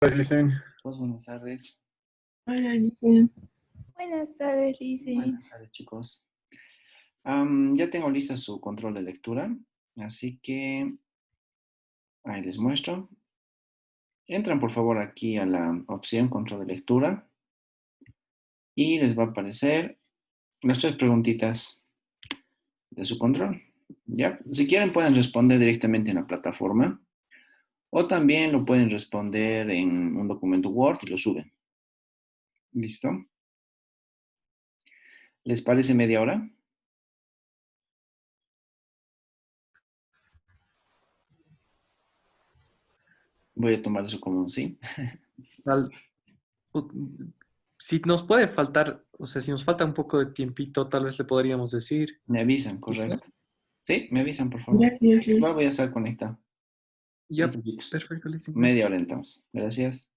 Pues, Licen. Pues buenas tardes. Hola, Alicia. Buenas tardes, Lizzy. Buenas tardes, chicos. Ya tengo lista su control de lectura, así que ahí les muestro. Entran por favor aquí a la opción control de lectura y les va a aparecer las tres preguntitas de su control. ¿Ya? Si quieren pueden responder directamente en la plataforma o también lo pueden responder en un documento Word y lo suben. ¿Listo? ¿Les parece media hora? Voy a tomar eso como un sí. Al- u- si nos puede faltar, o sea, si nos falta un poco de tiempito, tal vez le podríamos decir. Me avisan, ¿Listo? correcto. Sí, me avisan, por favor. Gracias, Igual Liz. voy a estar conectado. Ya, Listo, chicos. perfecto, listo. Media hora entonces. Gracias.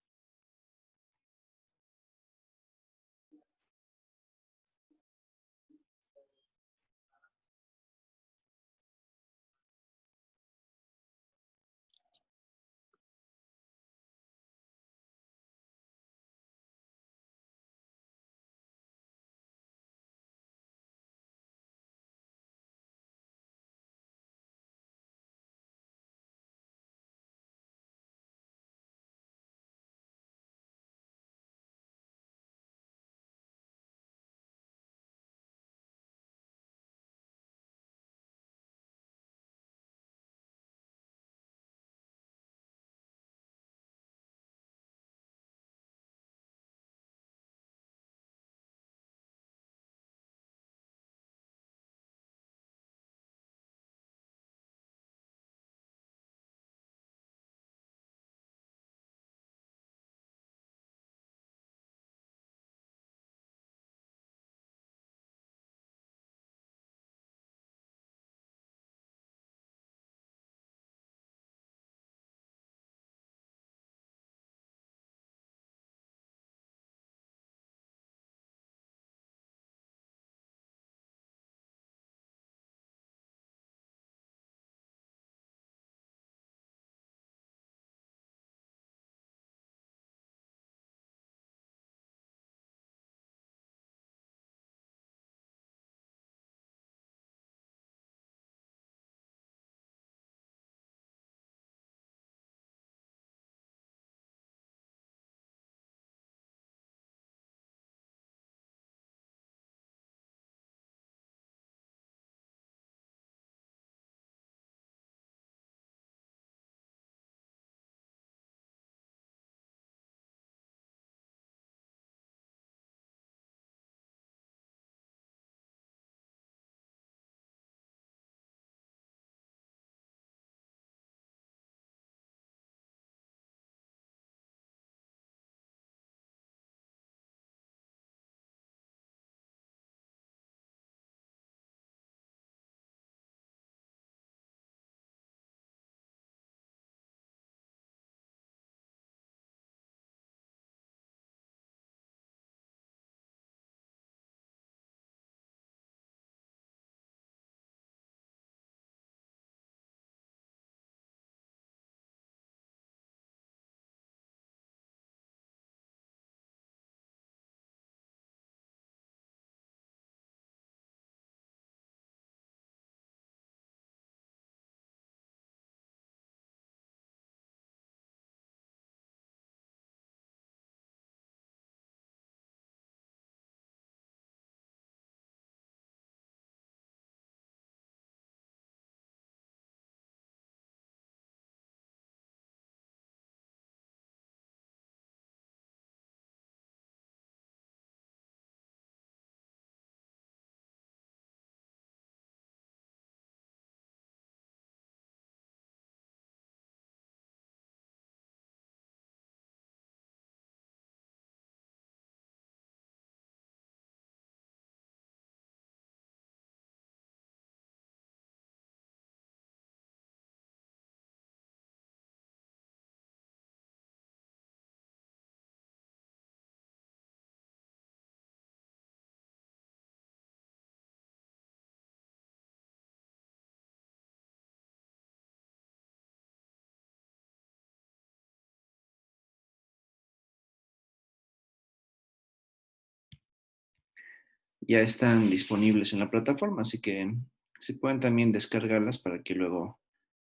ya están disponibles en la plataforma, así que si pueden también descargarlas para que luego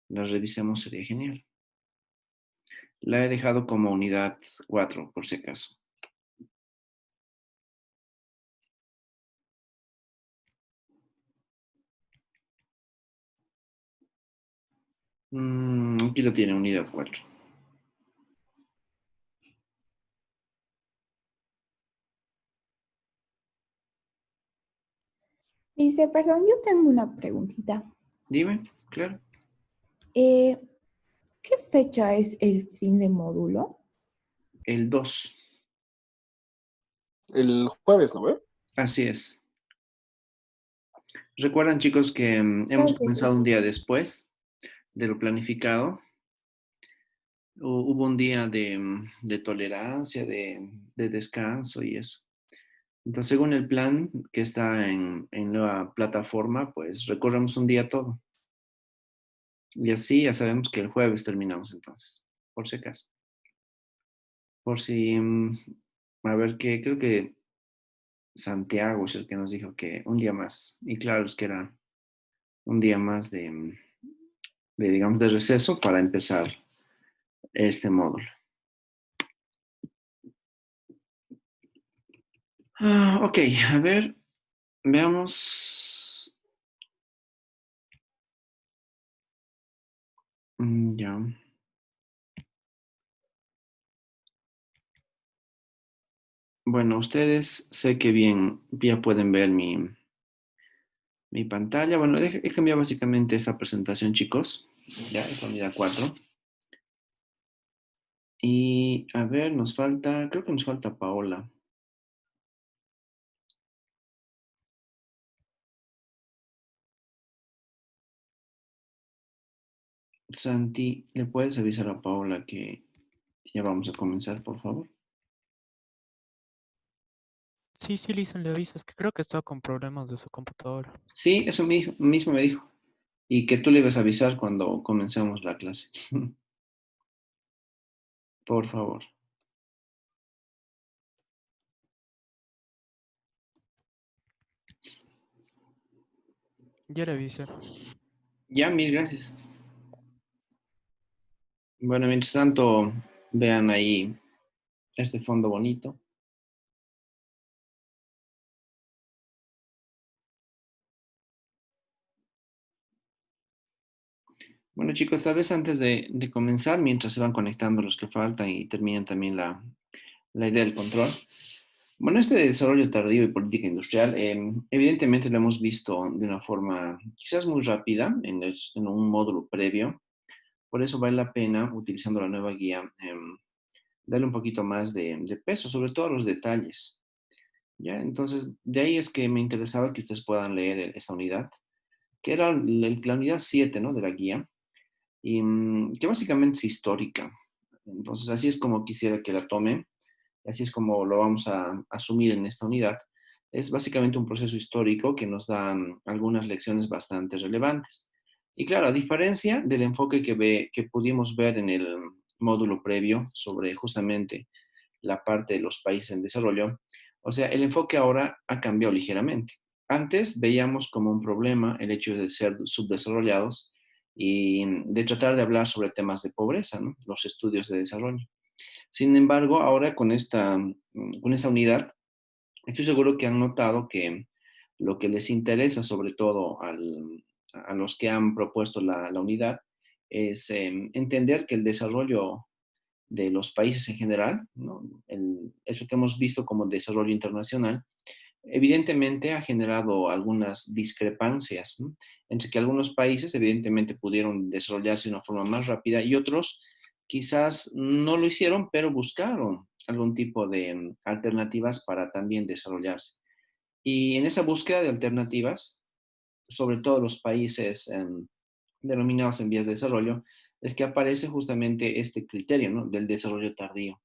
las revisemos, sería genial. La he dejado como unidad 4, por si acaso. Aquí lo tiene, unidad 4. Dice, perdón, yo tengo una preguntita. Dime, claro. Eh, ¿Qué fecha es el fin de módulo? El 2. El jueves, ¿no ve? Así es. Recuerdan, chicos, que hemos Gracias, comenzado un Lisa. día después de lo planificado. Hubo un día de tolerancia, de descanso y eso. Entonces, según el plan que está en la plataforma, pues recorremos un día todo. Y así ya sabemos que el jueves terminamos entonces, por si acaso. Por si, a ver, que creo que Santiago es el que nos dijo que un día más. Y claro, es que era un día más digamos, de receso para empezar este módulo. Ok, a ver, veamos. Ya. Bueno, ustedes sé que bien ya pueden ver mi pantalla. Bueno, he cambiado básicamente esta presentación, chicos. Ya, es la unidad 4. Y a ver, creo que nos falta Paola. Santi, ¿le puedes avisar a Paola que ya vamos a comenzar, por favor? Sí, sí, Lisa, le aviso. Es que creo que está con problemas de su computadora. Sí, eso mismo me dijo. Y que tú le ibas a avisar cuando comencemos la clase. Por favor. Ya le avisé. Ya, mil gracias. Bueno, mientras tanto, vean ahí este fondo bonito. Bueno, chicos, tal vez antes de comenzar, mientras se van conectando los que faltan y terminan también la idea del control. Bueno, este desarrollo tardío y política industrial, evidentemente lo hemos visto de una forma quizás muy rápida en un módulo previo. Por eso vale la pena, utilizando la nueva guía, darle un poquito más de peso, sobre todo a los detalles. ¿Ya? Entonces, de ahí es que me interesaba que ustedes puedan leer esta unidad, que era la unidad 7, ¿no? De la guía, y que básicamente es histórica. Entonces, así es como quisiera que la tomen, así es como lo vamos a asumir en esta unidad. Es básicamente un proceso histórico que nos da algunas lecciones bastante relevantes. Y claro, a diferencia del enfoque que pudimos ver en el módulo previo sobre justamente la parte de los países en desarrollo, o sea, el enfoque ahora ha cambiado ligeramente. Antes veíamos como un problema el hecho de ser subdesarrollados y de tratar de hablar sobre temas de pobreza, ¿no? Los estudios de desarrollo. Sin embargo, ahora con esta unidad, estoy seguro que han notado que lo que les interesa, sobre todo a los que han propuesto la unidad, es entender que el desarrollo de los países en general, ¿no? Eso que hemos visto como desarrollo internacional, evidentemente ha generado algunas discrepancias, ¿no? Entre que algunos países evidentemente pudieron desarrollarse de una forma más rápida y otros quizás no lo hicieron, pero buscaron algún tipo de alternativas para también desarrollarse. Y en esa búsqueda de alternativas, sobre todo los países denominados en vías de desarrollo, es que aparece justamente este criterio, ¿no? Del desarrollo tardío.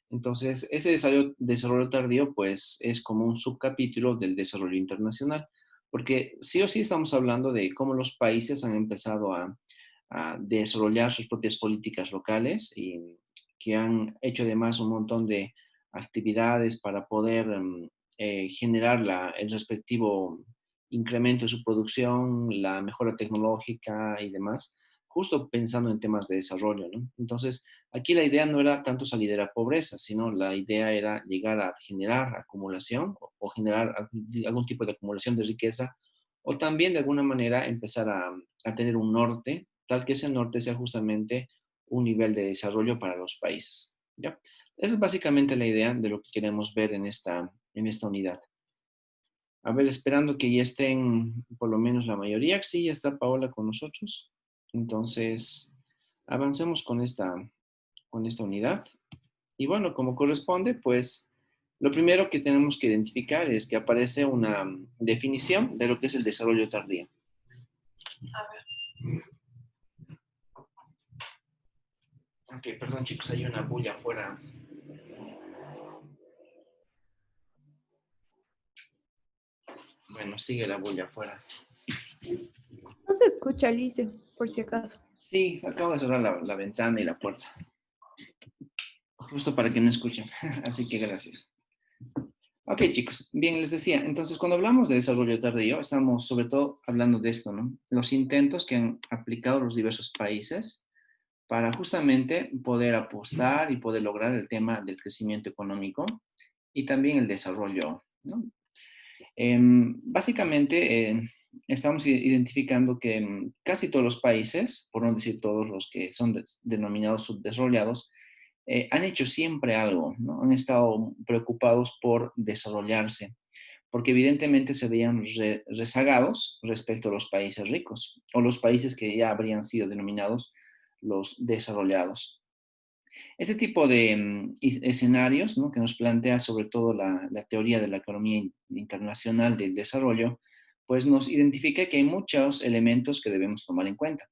Entonces, ese desarrollo tardío, pues, es como un subcapítulo del desarrollo internacional, porque sí o sí estamos hablando de cómo los países han empezado a desarrollar sus propias políticas locales y que han hecho además un montón de actividades para poder generar el respectivo incremento de su producción, la mejora tecnológica y demás, justo pensando en temas de desarrollo, ¿no? Entonces, aquí la idea no era tanto salir de la pobreza, sino la idea era llegar a generar acumulación o generar algún tipo de acumulación de riqueza, o también de alguna manera empezar a tener un norte, tal que ese norte sea justamente un nivel de desarrollo para los países, ¿ya? Esa es básicamente la idea de lo que queremos ver en esta unidad. A ver, esperando que ya estén por lo menos la mayoría. Sí, ya está Paola con nosotros. Entonces, avancemos con esta unidad. Y bueno, como corresponde, pues lo primero que tenemos que identificar es que aparece una definición de lo que es el desarrollo tardío. Ok, perdón chicos, hay una bulla afuera. Bueno, sigue la bulla afuera. No se escucha, Alice, por si acaso. Sí, acabo de cerrar la ventana y la puerta. Justo para que no escuchen. Así que gracias. Ok, chicos. Bien, les decía, entonces cuando hablamos de desarrollo tardío, estamos sobre todo hablando de esto, ¿no? Los intentos que han aplicado los diversos países para justamente poder apostar y poder lograr el tema del crecimiento económico y también el desarrollo, ¿no? Básicamente, estamos identificando que casi todos los países, por no decir todos los que son denominados subdesarrollados, han hecho siempre algo, ¿no? Han estado preocupados por desarrollarse, porque evidentemente se veían rezagados respecto a los países ricos o los países que ya habrían sido denominados los desarrollados. Ese tipo de escenarios, ¿no? Que nos plantea sobre todo la teoría de la economía internacional del desarrollo, pues nos identifica que hay muchos elementos que debemos tomar en cuenta.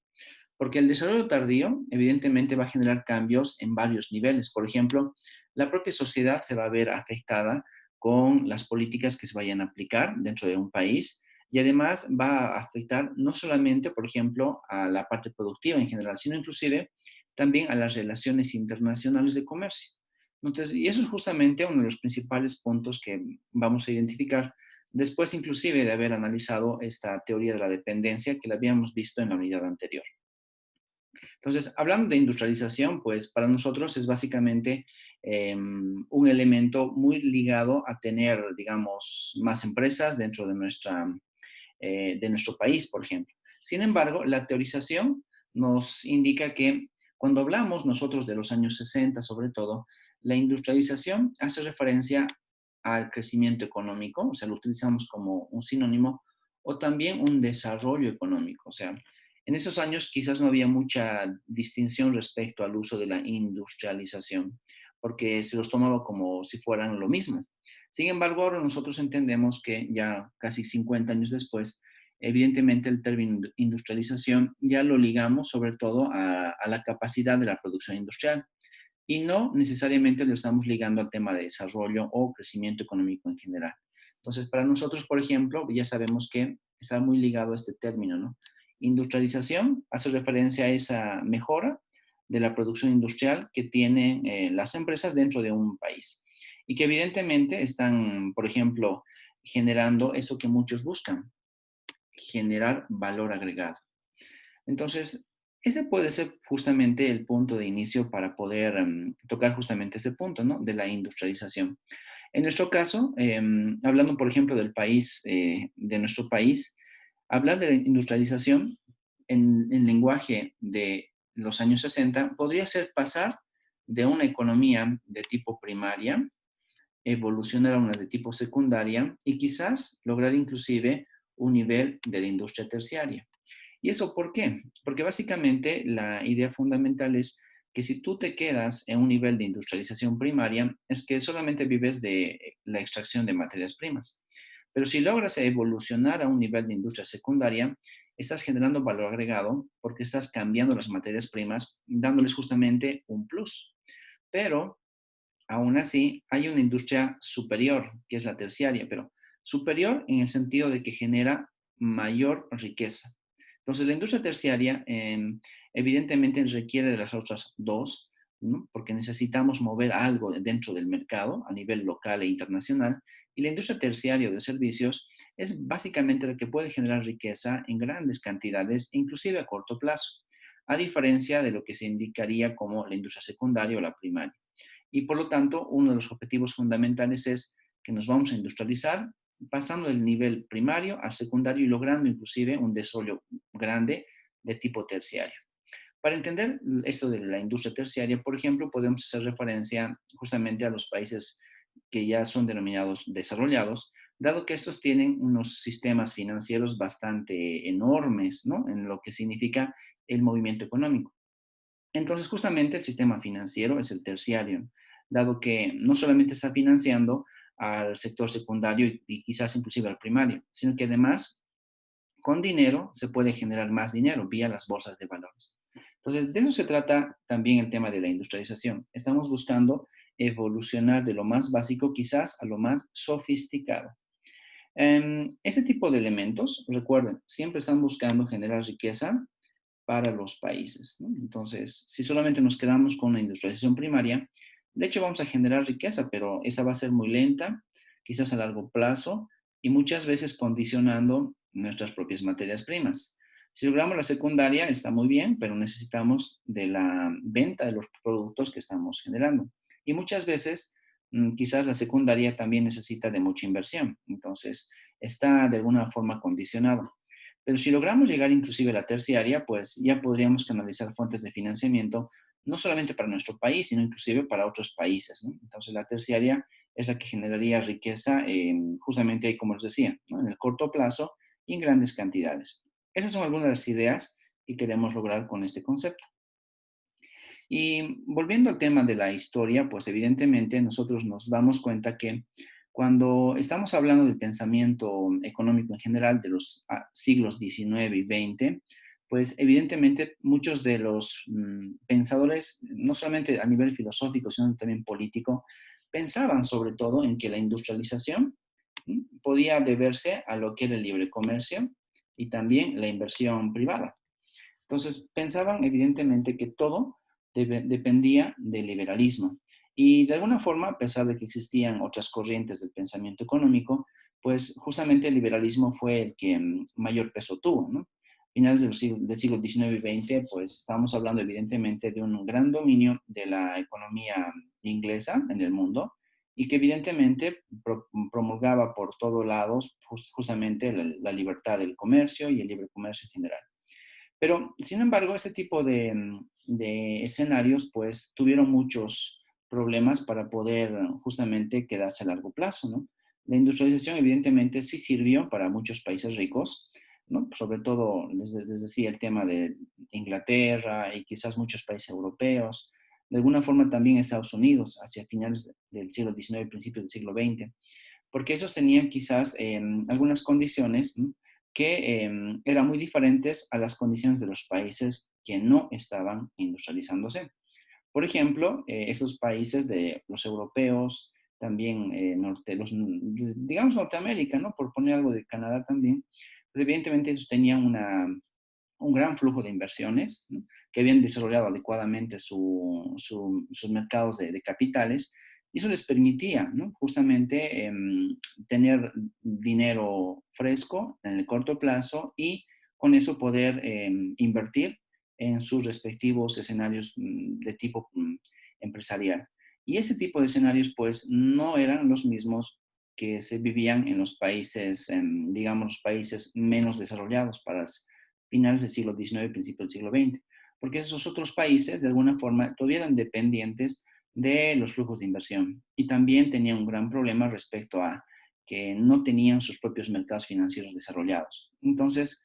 Porque el desarrollo tardío evidentemente va a generar cambios en varios niveles. Por ejemplo, la propia sociedad se va a ver afectada con las políticas que se vayan a aplicar dentro de un país y además va a afectar no solamente, por ejemplo, a la parte productiva en general, sino inclusive también a las relaciones internacionales de comercio. Entonces, y eso es justamente uno de los principales puntos que vamos a identificar después inclusive de haber analizado esta teoría de la dependencia que la habíamos visto en la unidad anterior. Entonces, hablando de industrialización, pues para nosotros es básicamente un elemento muy ligado a tener, digamos, más empresas dentro de nuestro país, por ejemplo. Sin embargo, la teorización nos indica que cuando hablamos nosotros de los años 60, sobre todo, la industrialización hace referencia al crecimiento económico, o sea, lo utilizamos como un sinónimo, o también un desarrollo económico, o sea, en esos años quizás no había mucha distinción respecto al uso de la industrialización, porque se los tomaba como si fueran lo mismo. Sin embargo, ahora nosotros entendemos que ya casi 50 años después, evidentemente el término industrialización ya lo ligamos sobre todo a la capacidad de la producción industrial y no necesariamente lo estamos ligando al tema de desarrollo o crecimiento económico en general. Entonces, para nosotros, por ejemplo, ya sabemos que está muy ligado a este término, ¿no? Industrialización hace referencia a esa mejora de la producción industrial que tienen las empresas dentro de un país y que evidentemente están, por ejemplo, generando eso que muchos buscan, generar valor agregado. Entonces, ese puede ser justamente el punto de inicio para poder tocar justamente ese punto, ¿no? De la industrialización. En nuestro caso, hablando, por ejemplo, del país, de nuestro país, hablar de la industrialización en lenguaje de los años 60 podría ser pasar de una economía de tipo primaria, evolucionar a una de tipo secundaria y quizás lograr inclusive un nivel de la industria terciaria. ¿Y eso por qué? Porque básicamente la idea fundamental es que si tú te quedas en un nivel de industrialización primaria, es que solamente vives de la extracción de materias primas. Pero si logras evolucionar a un nivel de industria secundaria, estás generando valor agregado porque estás cambiando las materias primas, dándoles justamente un plus. Pero aún así, hay una industria superior, que es la terciaria, pero superior en el sentido de que genera mayor riqueza. Entonces, la industria terciaria evidentemente requiere de las otras dos ¿no? Porque necesitamos mover algo dentro del mercado a nivel local e internacional. Y la industria terciaria de servicios es básicamente la que puede generar riqueza en grandes cantidades, inclusive a corto plazo, a diferencia de lo que se indicaría como la industria secundaria o la primaria. Y por lo tanto, uno de los objetivos fundamentales es que nos vamos a industrializar pasando del nivel primario al secundario y logrando inclusive un desarrollo grande de tipo terciario. Para entender esto de la industria terciaria, por ejemplo, podemos hacer referencia justamente a los países que ya son denominados desarrollados, dado que estos tienen unos sistemas financieros bastante enormes, ¿no? En lo que significa el movimiento económico. Entonces, justamente el sistema financiero es el terciario, dado que no solamente está financiando al sector secundario y quizás inclusive al primario, sino que además con dinero se puede generar más dinero vía las bolsas de valores. Entonces, de eso se trata también el tema de la industrialización. Estamos buscando evolucionar de lo más básico quizás a lo más sofisticado. Este tipo de elementos, recuerden, siempre están buscando generar riqueza para los países, ¿no? Entonces, si solamente nos quedamos con una industrialización primaria, de hecho vamos a generar riqueza, pero esa va a ser muy lenta, quizás a largo plazo, y muchas veces condicionando nuestras propias materias primas. Si logramos la secundaria, está muy bien, pero necesitamos de la venta de los productos que estamos generando. Y muchas veces, quizás la secundaria también necesita de mucha inversión. Entonces, está de alguna forma condicionado. Pero si logramos llegar inclusive a la terciaria, pues ya podríamos canalizar fuentes de financiamiento, no solamente para nuestro país, sino inclusive para otros países, ¿no? Entonces la terciaria es la que generaría riqueza justamente, como les decía, ¿no? En el corto plazo y en grandes cantidades. Esas son algunas de las ideas que queremos lograr con este concepto. Y volviendo al tema de la historia, pues evidentemente nosotros nos damos cuenta que cuando estamos hablando del pensamiento económico en general de los siglos XIX y XX, pues evidentemente muchos de los pensadores, no solamente a nivel filosófico, sino también político, pensaban sobre todo en que la industrialización podía deberse a lo que era el libre comercio y también la inversión privada. Entonces, pensaban evidentemente que todo dependía del liberalismo. Y de alguna forma, a pesar de que existían otras corrientes del pensamiento económico, pues justamente el liberalismo fue el que mayor peso tuvo, ¿no? Finales del siglo XIX y XX, pues estamos hablando evidentemente de un gran dominio de la economía inglesa en el mundo y que evidentemente promulgaba por todos lados justamente la libertad del comercio y el libre comercio en general. Pero, sin embargo, ese tipo de escenarios, pues, tuvieron muchos problemas para poder justamente quedarse a largo plazo, ¿no? La industrialización, evidentemente, sí sirvió para muchos países ricos, ¿no? Sobre todo, les decía, el tema de Inglaterra y quizás muchos países europeos, de alguna forma también Estados Unidos, hacia finales del siglo XIX, principios del siglo XX, porque esos tenían quizás algunas condiciones, ¿no? Que eran muy diferentes a las condiciones de los países que no estaban industrializándose. Por ejemplo, estos países de los europeos, también digamos Norteamérica, ¿no? Por poner algo de Canadá también, pues evidentemente ellos tenían un gran flujo de inversiones, ¿no? Que habían desarrollado adecuadamente sus mercados de capitales, y eso les permitía, ¿no? Justamente tener dinero fresco en el corto plazo y con eso poder invertir en sus respectivos escenarios de tipo empresarial. Y ese tipo de escenarios pues no eran los mismos que se vivían en los países, digamos, los países menos desarrollados para finales del siglo XIX, principios del siglo XX, porque esos otros países de alguna forma todavía eran dependientes de los flujos de inversión y también tenían un gran problema respecto a que no tenían sus propios mercados financieros desarrollados. Entonces,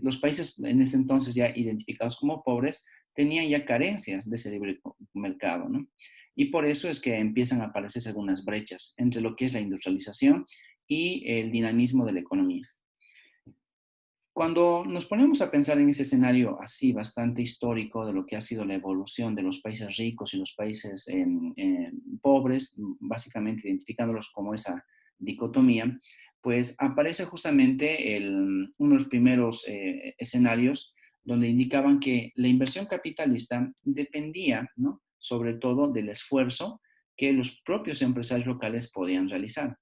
los países en ese entonces ya identificados como pobres tenían ya carencias de ese libre mercado, ¿no? Y por eso es que empiezan a aparecer algunas brechas entre lo que es la industrialización y el dinamismo de la economía. Cuando nos ponemos a pensar en ese escenario así bastante histórico de lo que ha sido la evolución de los países ricos y los países pobres, básicamente identificándolos como esa dicotomía, pues aparece justamente uno de los primeros escenarios donde indicaban que la inversión capitalista dependía, ¿no?, sobre todo del esfuerzo que los propios empresarios locales podían realizar.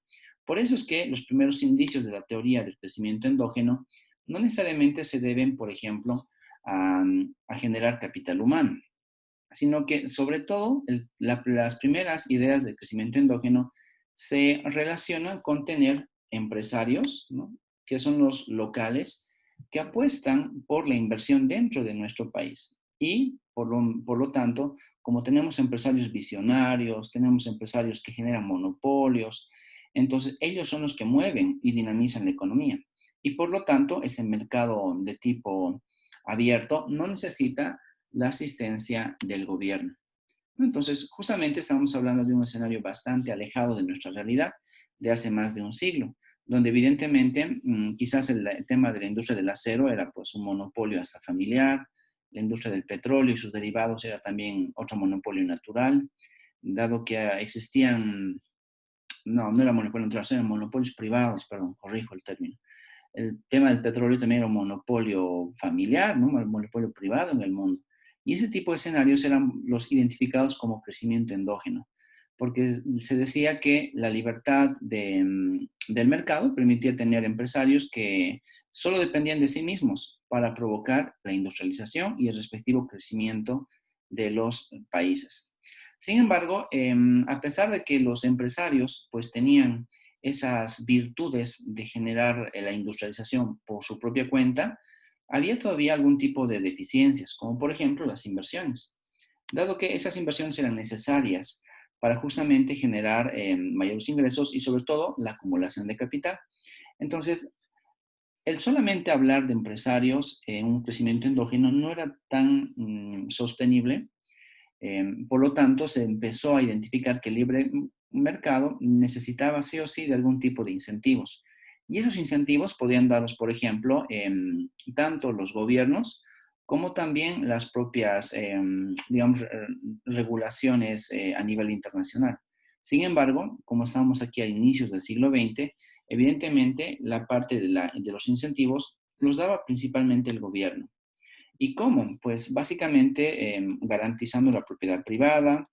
Por eso es que los primeros indicios de la teoría del crecimiento endógeno no necesariamente se deben, por ejemplo, a generar capital humano, sino que sobre todo las primeras ideas del crecimiento endógeno se relacionan con tener empresarios, ¿no?, que son los locales, que apuestan por la inversión dentro de nuestro país. Y por lo tanto, como tenemos empresarios visionarios, tenemos empresarios que generan monopolios, entonces ellos son los que mueven y dinamizan la economía. Y por lo tanto, ese mercado de tipo abierto no necesita la asistencia del gobierno. Entonces, justamente estamos hablando de un escenario bastante alejado de nuestra realidad de hace más de un siglo, donde evidentemente quizás el tema de la industria del acero era pues un monopolio hasta familiar, la industria del petróleo y sus derivados era también otro monopolio natural, dado que existían, no era monopolio natural, eran monopolios privados, perdón, corrijo el término. El tema del petróleo también era un monopolio familiar, ¿no?, un monopolio privado en el mundo. Y ese tipo de escenarios eran los identificados como crecimiento endógeno, porque se decía que la libertad del mercado permitía tener empresarios que solo dependían de sí mismos para provocar la industrialización y el respectivo crecimiento de los países. Sin embargo, a pesar de que los empresarios pues tenían esas virtudes de generar la industrialización por su propia cuenta, había todavía algún tipo de deficiencias, como por ejemplo las inversiones, dado que esas inversiones eran necesarias para justamente generar mayores ingresos y sobre todo la acumulación de capital. Entonces, el solamente hablar de empresarios en un crecimiento endógeno no era tan sostenible. Por lo tanto, se empezó a identificar que el libre mercado necesitaba sí o sí de algún tipo de incentivos. Y esos incentivos podían darlos, por ejemplo, tanto los gobiernos como también las propias, digamos, regulaciones a nivel internacional. Sin embargo, como estamos aquí a inicios del siglo XX, evidentemente la parte de los incentivos los daba principalmente el gobierno. ¿Y cómo? Pues básicamente garantizando la propiedad privada,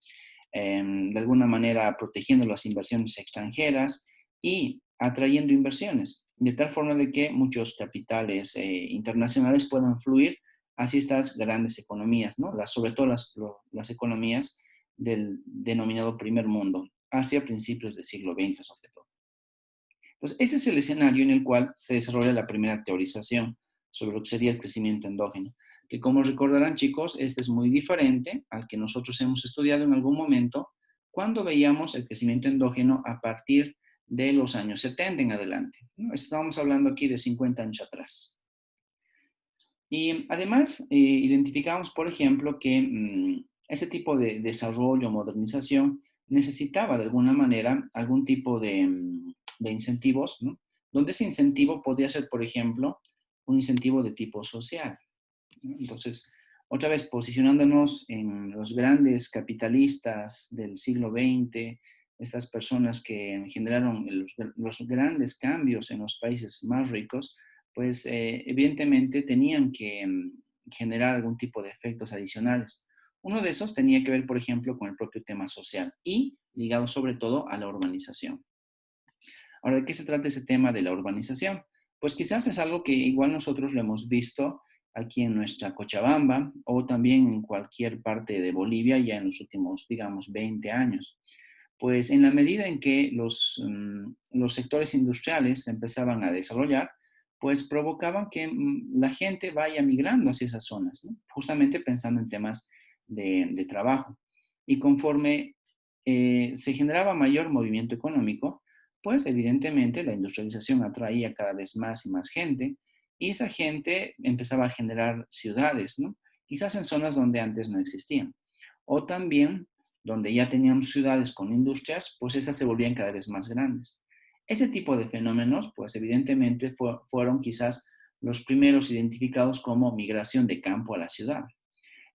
de alguna manera protegiendo las inversiones extranjeras y atrayendo inversiones, de tal forma de que muchos capitales internacionales puedan fluir hacia estas grandes economías, ¿no? Sobre todo las economías del denominado primer mundo, hacia principios del siglo XX sobre todo. Entonces, este es el escenario en el cual se desarrolla la primera teorización sobre lo que sería el crecimiento endógeno, que como recordarán chicos, este es muy diferente al que nosotros hemos estudiado en algún momento cuando veíamos el crecimiento endógeno a partir de los años 70 en adelante, ¿no? Estamos hablando aquí de 50 años atrás. Y además, identificamos, por ejemplo, que ese tipo de desarrollo, modernización, necesitaba de alguna manera algún tipo de incentivos, ¿no?, donde ese incentivo podía ser, por ejemplo, un incentivo de tipo social, ¿no? Entonces, otra vez posicionándonos en los grandes capitalistas del siglo XX, estas personas que generaron los grandes cambios en los países más ricos, pues evidentemente tenían que generar algún tipo de efectos adicionales. Uno de esos tenía que ver, por ejemplo, con el propio tema social y ligado sobre todo a la urbanización. Ahora, ¿de qué se trata ese tema de la urbanización? Pues quizás es algo que igual nosotros lo hemos visto aquí en nuestra Cochabamba o también en cualquier parte de Bolivia ya en los últimos, digamos, 20 años. Pues en la medida en que los sectores industriales se empezaban a desarrollar, pues provocaban que la gente vaya migrando hacia esas zonas, ¿no?, justamente pensando en temas de trabajo. Y conforme se generaba mayor movimiento económico, pues evidentemente la industrialización atraía cada vez más y más gente y esa gente empezaba a generar ciudades, ¿no?, quizás en zonas donde antes no existían. O también donde ya teníamos ciudades con industrias, pues estas se volvían cada vez más grandes. Este tipo de fenómenos, pues evidentemente fueron quizás los primeros identificados como migración de campo a la ciudad.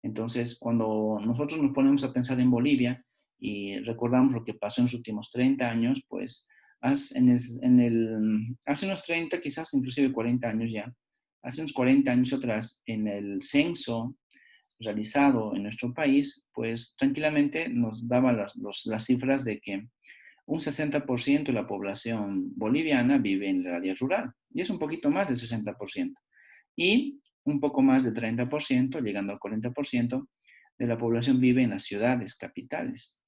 Entonces, cuando nosotros nos ponemos a pensar en Bolivia y recordamos lo que pasó en los últimos 30 años, pues hace unos 30, quizás inclusive 40 años ya, hace unos 40 años atrás, en el censo realizado en nuestro país, pues tranquilamente nos daba las cifras de que un 60% de la población boliviana vive en el área rural, y es un poquito más del 60%. Y un poco más del 30%, llegando al 40%, de la población vive en las ciudades capitales.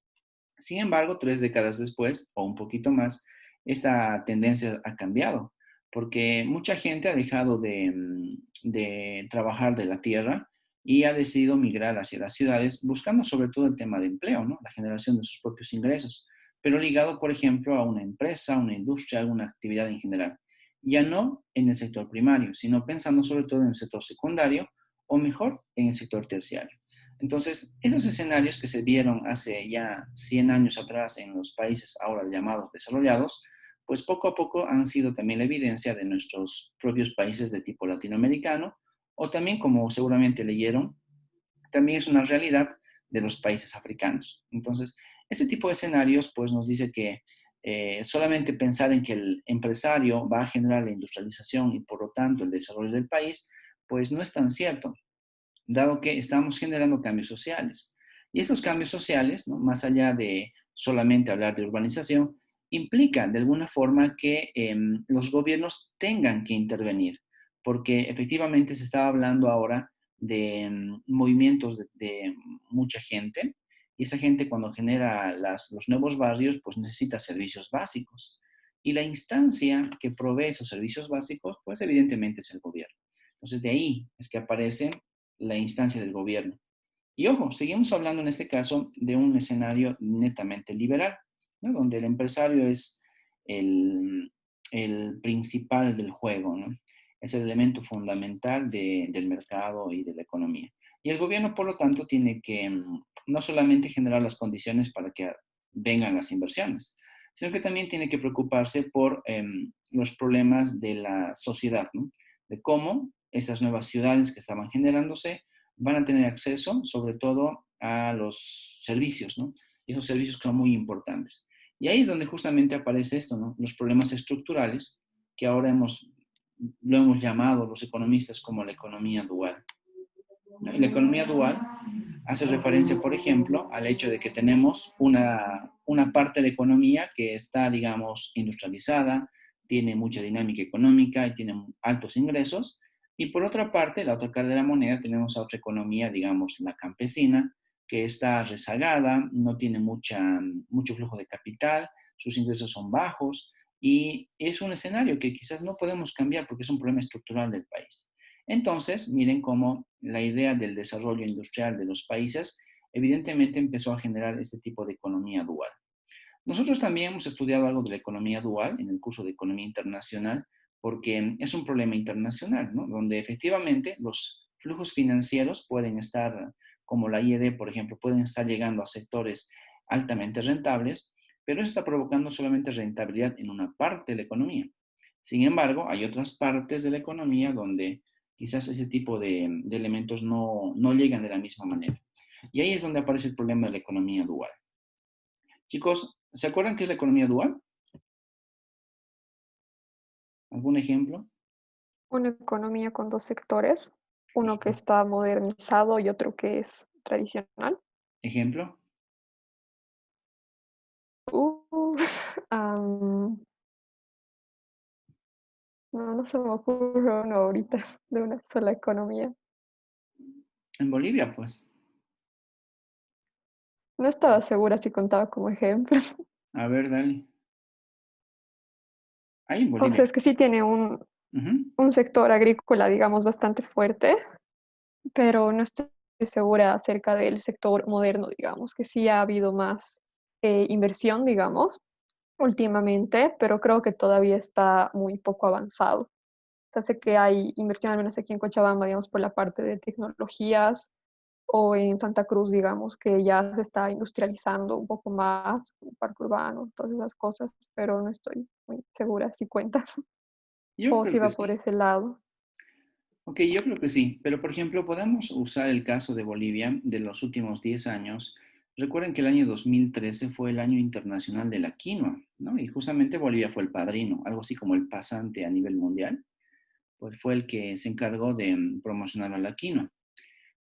Sin embargo, 3 décadas después, o un poquito más, esta tendencia ha cambiado, porque mucha gente ha dejado de trabajar de la tierra y ha decidido migrar hacia las ciudades, buscando sobre todo el tema de empleo, ¿no? La generación de sus propios ingresos, pero ligado, por ejemplo, a una empresa, una industria, alguna actividad en general. Ya no en el sector primario, sino pensando sobre todo en el sector secundario o mejor, en el sector terciario. Entonces, esos escenarios que se vieron hace ya 100 años atrás en los países ahora llamados desarrollados, pues poco a poco han sido también la evidencia de nuestros propios países de tipo latinoamericano, o también, como seguramente leyeron, también es una realidad de los países africanos. Entonces, ese tipo de escenarios pues nos dice que solamente pensar en que el empresario va a generar la industrialización y por lo tanto el desarrollo del país, pues no es tan cierto, dado que estamos generando cambios sociales. Y estos cambios sociales, ¿no? Más allá de solamente hablar de urbanización, implican de alguna forma que los gobiernos tengan que intervenir, porque efectivamente se está hablando ahora de movimientos de mucha gente, y esa gente cuando genera los nuevos barrios, pues necesita servicios básicos. Y la instancia que provee esos servicios básicos, pues evidentemente es el gobierno. Entonces de ahí es que aparece la instancia del gobierno. Y ojo, seguimos hablando en este caso de un escenario netamente liberal, ¿no? Donde el empresario es el principal del juego, ¿no? Es el elemento fundamental del mercado y de la economía. Y el gobierno, por lo tanto, tiene que no solamente generar las condiciones para que vengan las inversiones, sino que también tiene que preocuparse por los problemas de la sociedad, ¿no? De cómo estas nuevas ciudades que estaban generándose van a tener acceso sobre todo a los servicios, ¿no? Y esos servicios que son muy importantes. Y ahí es donde justamente aparece esto, ¿no? Los problemas estructurales que ahora lo hemos llamado los economistas como la economía dual, ¿no? Y la economía dual hace referencia, por ejemplo, al hecho de que tenemos una parte de la economía que está, digamos, industrializada, tiene mucha dinámica económica y tiene altos ingresos. Y por otra parte, la otra cara de la moneda, tenemos a otra economía, digamos, la campesina, que está rezagada, no tiene mucho flujo de capital, sus ingresos son bajos y es un escenario que quizás no podemos cambiar porque es un problema estructural del país. Entonces, miren cómo la idea del desarrollo industrial de los países evidentemente empezó a generar este tipo de economía dual. Nosotros también hemos estudiado algo de la economía dual en el curso de Economía Internacional porque es un problema internacional, ¿no? Donde efectivamente los flujos financieros pueden estar, como la IED, por ejemplo, pueden estar llegando a sectores altamente rentables, pero eso está provocando solamente rentabilidad en una parte de la economía. Sin embargo, hay otras partes de la economía donde quizás ese tipo de elementos no llegan de la misma manera. Y ahí es donde aparece el problema de la economía dual. Chicos, ¿se acuerdan qué es la economía dual? ¿Algún ejemplo? Una economía con dos sectores, uno que está modernizado y otro que es tradicional. ¿Ejemplo? Uh, am, no se me ocurre uno ahorita de una sola economía. En Bolivia, pues. No estaba segura si contaba como ejemplo. A ver, dale. Ahí en O Bolivia. sea, es que sí tiene Ujú. un sector agrícola, digamos, bastante fuerte, pero no estoy segura acerca del sector moderno, digamos, que sí ha habido más inversión, digamos, últimamente, pero creo que todavía está muy poco avanzado. O sea, sé que hay inversión, al menos aquí en Cochabamba, digamos, por la parte de tecnologías, o en Santa Cruz, digamos, que ya se está industrializando un poco más, como parque urbano, todas esas cosas, pero no estoy muy segura si cuenta Yo o creo si que va por sí. ese lado. Ok, yo creo que sí. Pero, por ejemplo, podemos usar el caso de Bolivia de los últimos 10 años. Recuerden que el año 2013 fue el año internacional de la quinoa, ¿no? Y justamente Bolivia fue el padrino, algo así como el pasante a nivel mundial, pues fue el que se encargó de promocionar a la quinoa.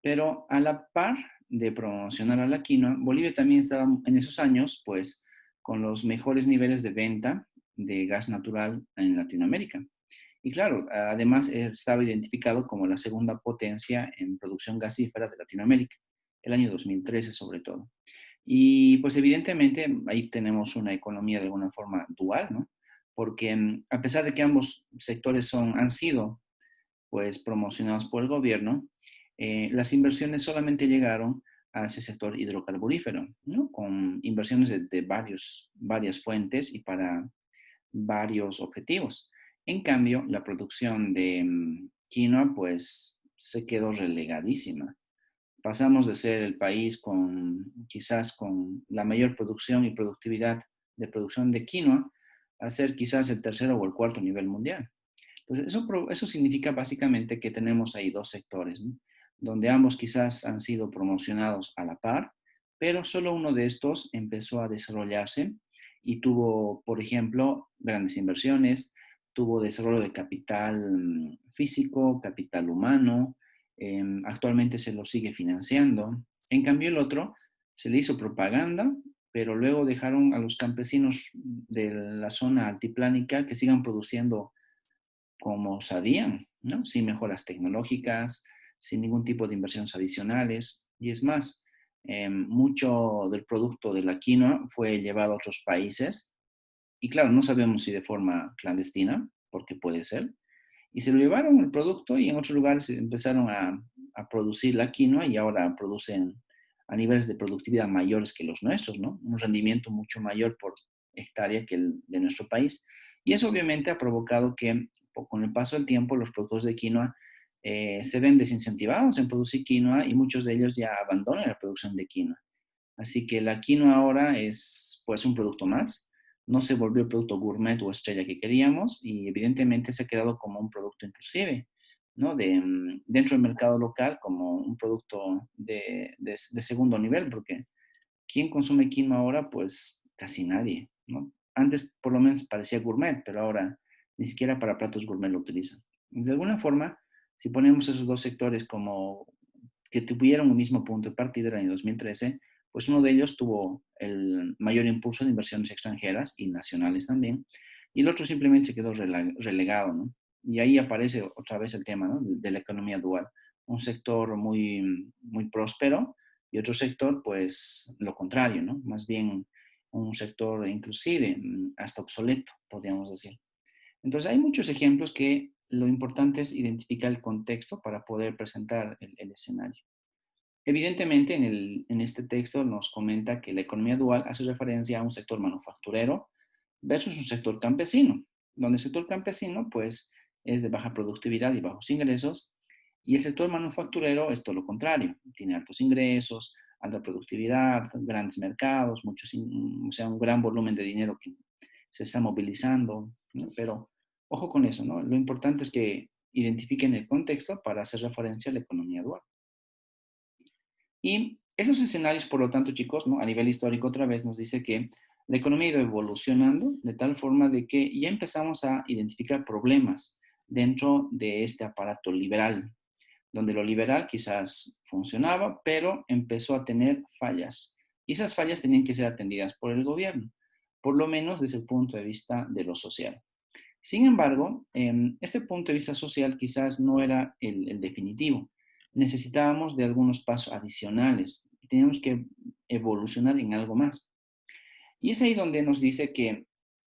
Pero a la par de promocionar a la quinoa, Bolivia también estaba en esos años, pues, con los mejores niveles de venta de gas natural en Latinoamérica. Y claro, además estaba identificado como la segunda potencia en producción gasífera de Latinoamérica, el año 2013 sobre todo. Y pues evidentemente ahí tenemos una economía de alguna forma dual, ¿no? Porque a pesar de que ambos sectores han sido pues promocionados por el gobierno, las inversiones solamente llegaron a ese sector hidrocarburífero, ¿no? Con inversiones de varias fuentes y para varios objetivos. En cambio, la producción de quinoa pues se quedó relegadísima. Pasamos de ser el país quizás con la mayor producción y productividad de producción de quinoa a ser quizás el tercero o el cuarto nivel mundial. Entonces, eso significa básicamente que tenemos ahí dos sectores, ¿no? Donde ambos quizás han sido promocionados a la par, pero solo uno de estos empezó a desarrollarse y tuvo, por ejemplo, grandes inversiones, tuvo desarrollo de capital físico, capital humano, actualmente se lo sigue financiando. En cambio, el otro se le hizo propaganda, pero luego dejaron a los campesinos de la zona altiplánica que sigan produciendo como sabían, ¿no? Sin mejoras tecnológicas, sin ningún tipo de inversiones adicionales. Y es más, mucho del producto de la quinoa fue llevado a otros países. Y claro, no sabemos si de forma clandestina, porque puede ser. Y se lo llevaron el producto y en otros lugares empezaron a producir la quinoa y ahora producen a niveles de productividad mayores que los nuestros, ¿no? Un rendimiento mucho mayor por hectárea que el de nuestro país. Y eso obviamente ha provocado que con el paso del tiempo los productores de quinoa se ven desincentivados en producir quinoa y muchos de ellos ya abandonan la producción de quinoa. Así que la quinoa ahora es pues un producto más, no se volvió el producto gourmet o estrella que queríamos y evidentemente se ha quedado como un producto inclusive, ¿no? Dentro del mercado local como un producto de segundo nivel, porque ¿quién consume quinoa ahora? Pues casi nadie, ¿no? Antes por lo menos parecía gourmet, pero ahora ni siquiera para platos gourmet lo utilizan. De alguna forma, si ponemos esos dos sectores como que tuvieron un mismo punto de partida en el año 2013, pues uno de ellos tuvo el mayor impulso de inversiones extranjeras y nacionales también, y el otro simplemente se quedó relegado, ¿no? Y ahí aparece otra vez el tema, ¿no? De la economía dual. Un sector muy próspero y otro sector, pues lo contrario, ¿no? Más bien un sector inclusive hasta obsoleto, podríamos decir. Entonces hay muchos ejemplos que lo importante es identificar el contexto para poder presentar el escenario. Evidentemente, en este texto nos comenta que la economía dual hace referencia a un sector manufacturero versus un sector campesino, donde el sector campesino pues es de baja productividad y bajos ingresos, y el sector manufacturero es todo lo contrario, tiene altos ingresos, alta productividad, grandes mercados, o sea, un gran volumen de dinero que se está movilizando, ¿no? Pero ojo con eso, ¿no? Lo importante es que identifiquen el contexto para hacer referencia a la economía dual. Y esos escenarios, por lo tanto, chicos, ¿no? A nivel histórico otra vez nos dice que la economía ha ido evolucionando de tal forma de que ya empezamos a identificar problemas dentro de este aparato liberal, donde lo liberal quizás funcionaba, pero empezó a tener fallas. Y esas fallas tenían que ser atendidas por el gobierno, por lo menos desde el punto de vista de lo social. Sin embargo, este punto de vista social quizás no era el definitivo. Necesitábamos de algunos pasos adicionales. Teníamos que evolucionar en algo más. Y es ahí donde nos dice que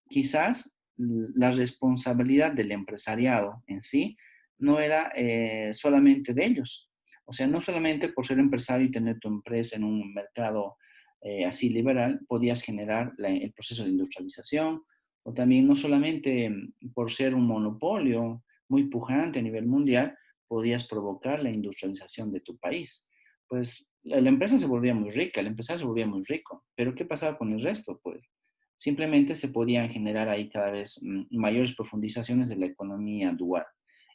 quizás la responsabilidad del empresariado en sí no era solamente de ellos. O sea, no solamente por ser empresario y tener tu empresa en un mercado así liberal, podías generar el proceso de industrialización, o también no solamente por ser un monopolio muy pujante a nivel mundial, podías provocar la industrialización de tu país. Pues la empresa se volvía muy rica, el empresario se volvía muy rico, pero ¿qué pasaba con el resto? Pues simplemente se podían generar ahí cada vez mayores profundizaciones de la economía dual.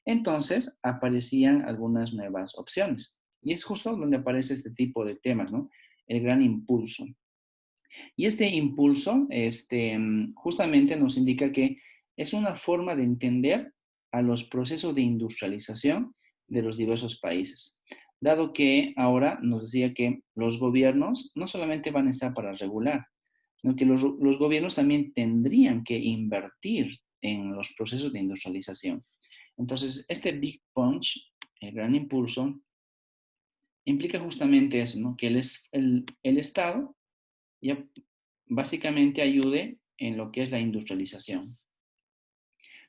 Entonces aparecían algunas nuevas opciones. Y es justo donde aparece este tipo de temas, ¿no? El gran impulso. Y este impulso justamente nos indica que es una forma de entender a los procesos de industrialización de los diversos países, dado que ahora nos decía que los gobiernos no solamente van a estar para regular, sino que los gobiernos también tendrían que invertir en los procesos de industrialización. Entonces, este Big Punch, el gran impulso, implica justamente eso, ¿no? Que el Estado ya básicamente ayude en lo que es la industrialización.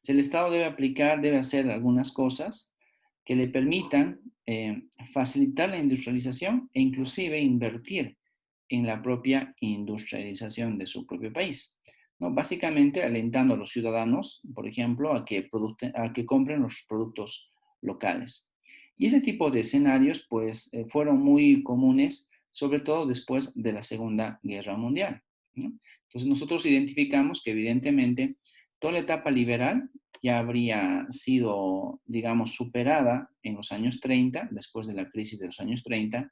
Si el Estado debe hacer algunas cosas que le permitan facilitar la industrialización e inclusive invertir en la propia industrialización de su propio país, ¿no? Básicamente alentando a los ciudadanos, por ejemplo, a que compren los productos locales. Y ese tipo de escenarios, pues, fueron muy comunes, sobre todo después de la Segunda Guerra Mundial, ¿no? Entonces nosotros identificamos que evidentemente toda la etapa liberal ya habría sido, digamos, superada en los años 30, después de la crisis de los años 30,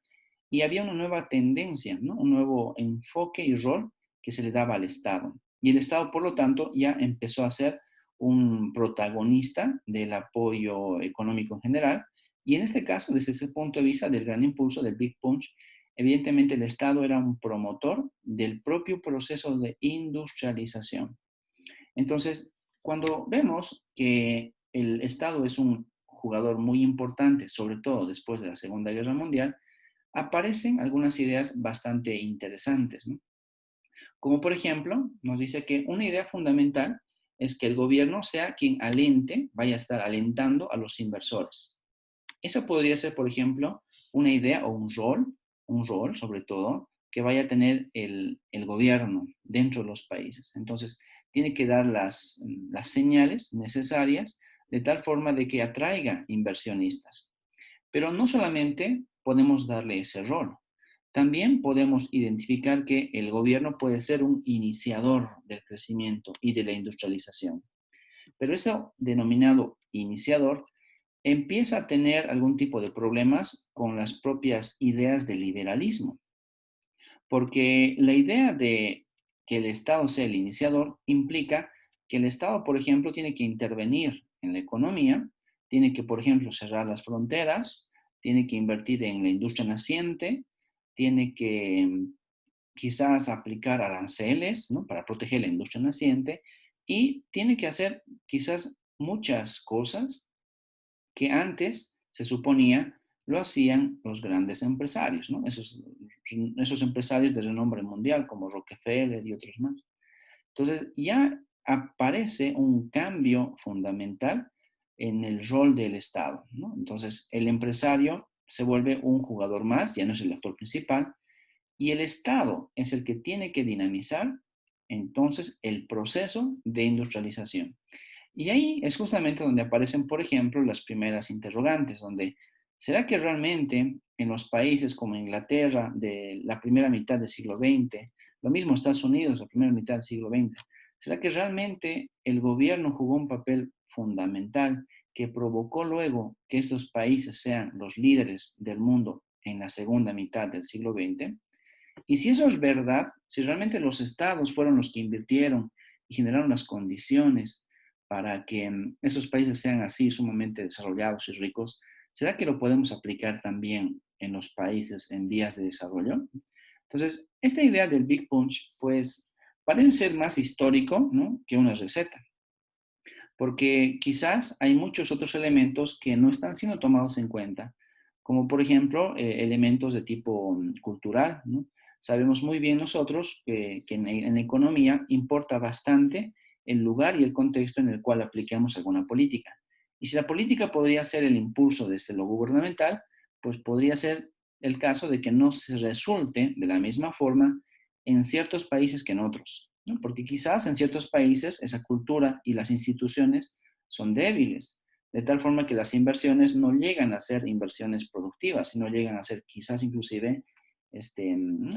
y había una nueva tendencia, ¿no? Un nuevo enfoque y rol que se le daba al Estado. Y el Estado, por lo tanto, ya empezó a ser un protagonista del apoyo económico en general. Y en este caso, desde ese punto de vista del gran impulso del Big Punch, evidentemente el Estado era un promotor del propio proceso de industrialización. Entonces, cuando vemos que el Estado es un jugador muy importante, sobre todo después de la Segunda Guerra Mundial, aparecen algunas ideas bastante interesantes, ¿no? Como por ejemplo, nos dice que una idea fundamental es que el gobierno sea quien vaya a estar alentando a los inversores. Esa podría ser, por ejemplo, una idea o un rol sobre todo, que vaya a tener el gobierno dentro de los países. Entonces, tiene que dar las señales necesarias de tal forma de que atraiga inversionistas. Pero no solamente podemos darle ese rol, también podemos identificar que el gobierno puede ser un iniciador del crecimiento y de la industrialización. Pero esto denominado iniciador empieza a tener algún tipo de problemas con las propias ideas del liberalismo, porque la idea de que el Estado sea el iniciador implica que el Estado, por ejemplo, tiene que intervenir en la economía, tiene que, por ejemplo, cerrar las fronteras, tiene que invertir en la industria naciente, tiene que quizás aplicar aranceles, ¿no? Para proteger la industria naciente y tiene que hacer quizás muchas cosas que antes se suponía lo hacían los grandes empresarios, ¿no? Esos empresarios de renombre mundial como Rockefeller y otros más. Entonces ya aparece un cambio fundamental en el rol del Estado, ¿no? Entonces el empresario se vuelve un jugador más, ya no es el actor principal, y el Estado es el que tiene que dinamizar entonces el proceso de industrialización. Y ahí es justamente donde aparecen, por ejemplo, las primeras interrogantes, donde ¿será que realmente en los países como Inglaterra de la primera mitad del siglo XX, lo mismo Estados Unidos, la primera mitad del siglo XX, ¿será que realmente el gobierno jugó un papel fundamental que provocó luego que estos países sean los líderes del mundo en la segunda mitad del siglo XX? Y si eso es verdad, si realmente los estados fueron los que invirtieron y generaron las condiciones para que esos países sean así sumamente desarrollados y ricos, ¿será que lo podemos aplicar también en los países en vías de desarrollo? Entonces, esta idea del Big Punch, pues, parece ser más histórico, ¿no?, que una receta, porque quizás hay muchos otros elementos que no están siendo tomados en cuenta, como por ejemplo elementos de tipo cultural, ¿no? Sabemos muy bien nosotros que en economía importa bastante el lugar y el contexto en el cual aplicamos alguna política. Y si la política podría ser el impulso desde lo gubernamental, pues podría ser el caso de que no se resulte de la misma forma en ciertos países que en otros, ¿no? Porque quizás en ciertos países esa cultura y las instituciones son débiles, de tal forma que las inversiones no llegan a ser inversiones productivas, sino llegan a ser quizás inclusive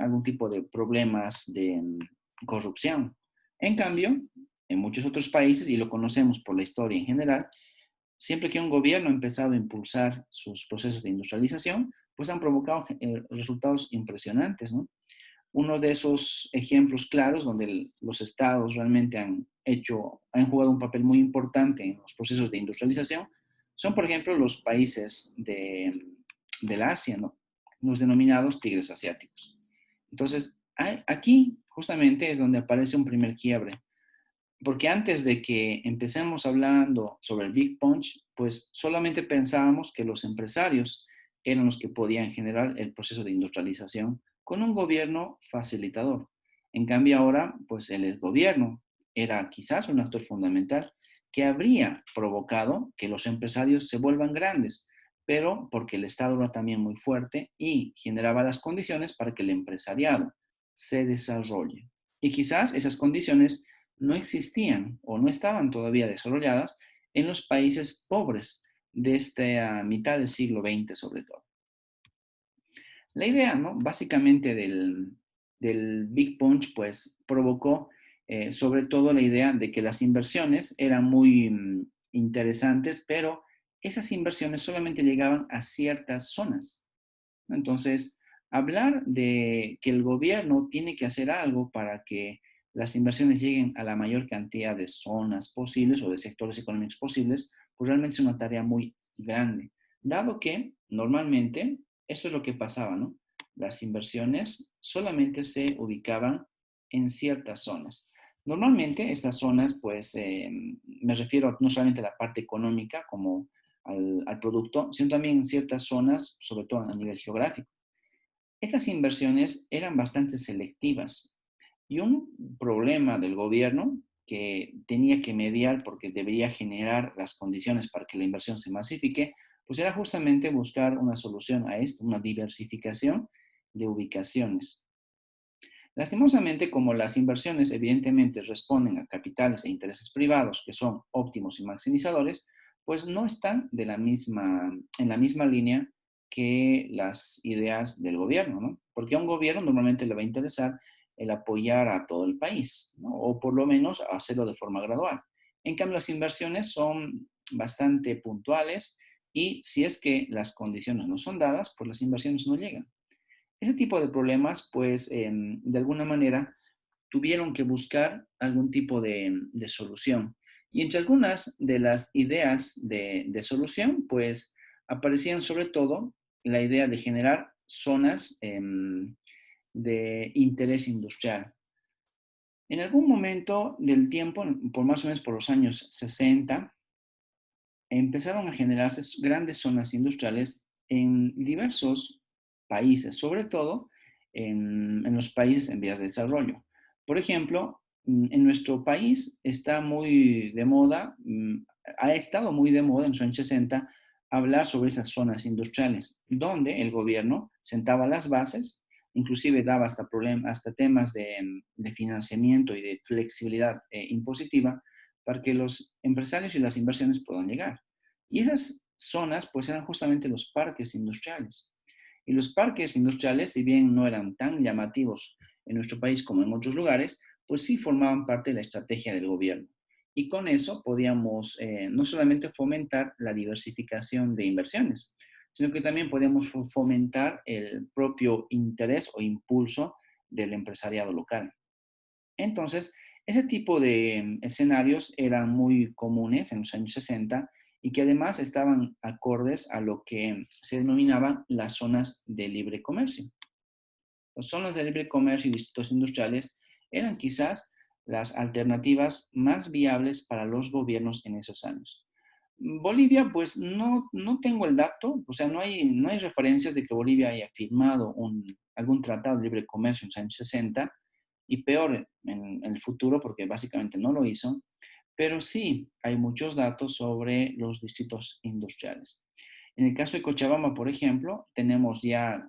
algún tipo de problemas de corrupción. En cambio, en muchos otros países, y lo conocemos por la historia en general, siempre que un gobierno ha empezado a impulsar sus procesos de industrialización, pues han provocado resultados impresionantes, ¿no? Uno de esos ejemplos claros donde los estados realmente han jugado un papel muy importante en los procesos de industrialización son, por ejemplo, los países del Asia, ¿no? Los denominados tigres asiáticos. Entonces, aquí justamente es donde aparece un primer quiebre, porque antes de que empecemos hablando sobre el Big Punch, pues solamente pensábamos que los empresarios eran los que podían generar el proceso de industrialización con un gobierno facilitador. En cambio ahora, pues el gobierno era quizás un actor fundamental que habría provocado que los empresarios se vuelvan grandes, pero porque el Estado era también muy fuerte y generaba las condiciones para que el empresariado se desarrolle. Y quizás esas condiciones no existían o no estaban todavía desarrolladas en los países pobres de esta mitad del siglo XX sobre todo. La idea, ¿no? Básicamente del Big Punch, pues provocó sobre todo la idea de que las inversiones eran muy interesantes, pero esas inversiones solamente llegaban a ciertas zonas. Entonces, hablar de que el gobierno tiene que hacer algo para que las inversiones lleguen a la mayor cantidad de zonas posibles o de sectores económicos posibles, pues realmente es una tarea muy grande, dado que normalmente eso es lo que pasaba, ¿no? Las inversiones solamente se ubicaban en ciertas zonas. Normalmente estas zonas, pues me refiero no solamente a la parte económica como al producto, sino también en ciertas zonas, sobre todo a nivel geográfico. Estas inversiones eran bastante selectivas y un problema del gobierno que tenía que mediar porque debería generar las condiciones para que la inversión se masifique, pues era justamente buscar una solución a esto, una diversificación de ubicaciones. Lastimosamente, como las inversiones evidentemente responden a capitales e intereses privados que son óptimos y maximizadores, pues no están en la misma línea que las ideas del gobierno, ¿no? Porque a un gobierno normalmente le va a interesar el apoyar a todo el país, ¿no? O por lo menos hacerlo de forma gradual. En cambio, las inversiones son bastante puntuales y si es que las condiciones no son dadas, pues las inversiones no llegan. Ese tipo de problemas, pues, de alguna manera, tuvieron que buscar algún tipo de solución. Y entre algunas de las ideas de solución, pues, aparecían sobre todo la idea de generar zonas de interés industrial. En algún momento del tiempo, por más o menos por los años 60, empezaron a generarse grandes zonas industriales en diversos países, sobre todo en los países en vías de desarrollo. Por ejemplo, en nuestro país está muy de moda, ha estado muy de moda en los años 60 hablar sobre esas zonas industriales, donde el gobierno sentaba las bases, inclusive daba hasta temas de financiamiento y de flexibilidad impositiva para que los empresarios y las inversiones puedan llegar. Y esas zonas pues eran justamente los parques industriales. Y los parques industriales, si bien no eran tan llamativos en nuestro país como en otros lugares, pues sí formaban parte de la estrategia del gobierno. Y con eso podíamos no solamente fomentar la diversificación de inversiones, sino que también podíamos fomentar el propio interés o impulso del empresariado local. Entonces, ese tipo de escenarios eran muy comunes en los años 60 y que además estaban acordes a lo que se denominaban las zonas de libre comercio. Las zonas de libre comercio y distritos industriales eran quizás las alternativas más viables para los gobiernos en esos años. Bolivia, pues no tengo el dato, o sea, no hay referencias de que Bolivia haya firmado algún tratado de libre comercio en los años 60, y peor en el futuro porque básicamente no lo hizo, pero sí hay muchos datos sobre los distritos industriales. En el caso de Cochabamba, por ejemplo, tenemos ya,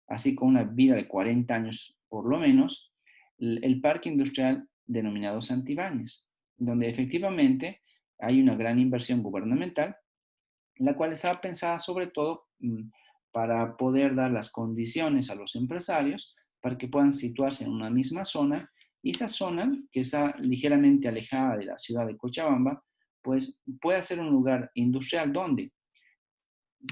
así con una vida de 40 años por lo menos, el parque industrial denominado Santibáñez, donde efectivamente hay una gran inversión gubernamental, la cual estaba pensada sobre todo para poder dar las condiciones a los empresarios para que puedan situarse en una misma zona y esa zona, que está ligeramente alejada de la ciudad de Cochabamba, pues puede ser un lugar industrial donde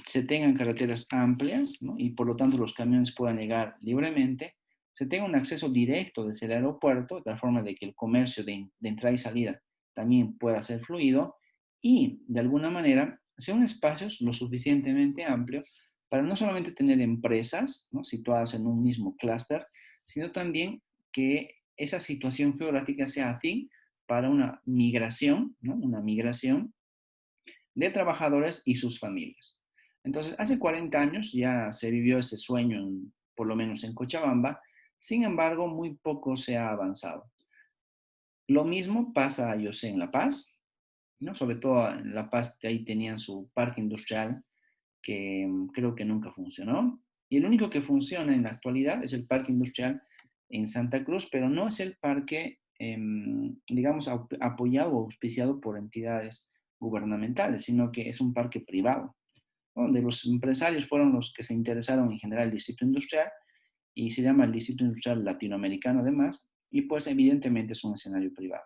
se tengan carreteras amplias, ¿no? Y por lo tanto los camiones puedan llegar libremente, se tenga un acceso directo desde el aeropuerto, de tal forma de que el comercio de entrada y salida también pueda ser fluido y de alguna manera sean espacios lo suficientemente amplios para no solamente tener empresas, ¿no?, situadas en un mismo clúster, sino también que esa situación geográfica sea afín para una migración, ¿no?, una migración de trabajadores y sus familias. Entonces, hace 40 años ya se vivió ese sueño, por lo menos en Cochabamba. Sin embargo, muy poco se ha avanzado. Lo mismo pasa, yo sé, en La Paz, ¿no? Sobre todo en La Paz, ahí tenían su parque industrial que creo que nunca funcionó. Y el único que funciona en la actualidad es el parque industrial en Santa Cruz, pero no es el parque, digamos, apoyado o auspiciado por entidades gubernamentales, sino que es un parque privado, ¿no?, donde los empresarios fueron los que se interesaron en generar el distrito industrial, y se llama el Distrito Industrial Latinoamericano además, y pues evidentemente es un escenario privado.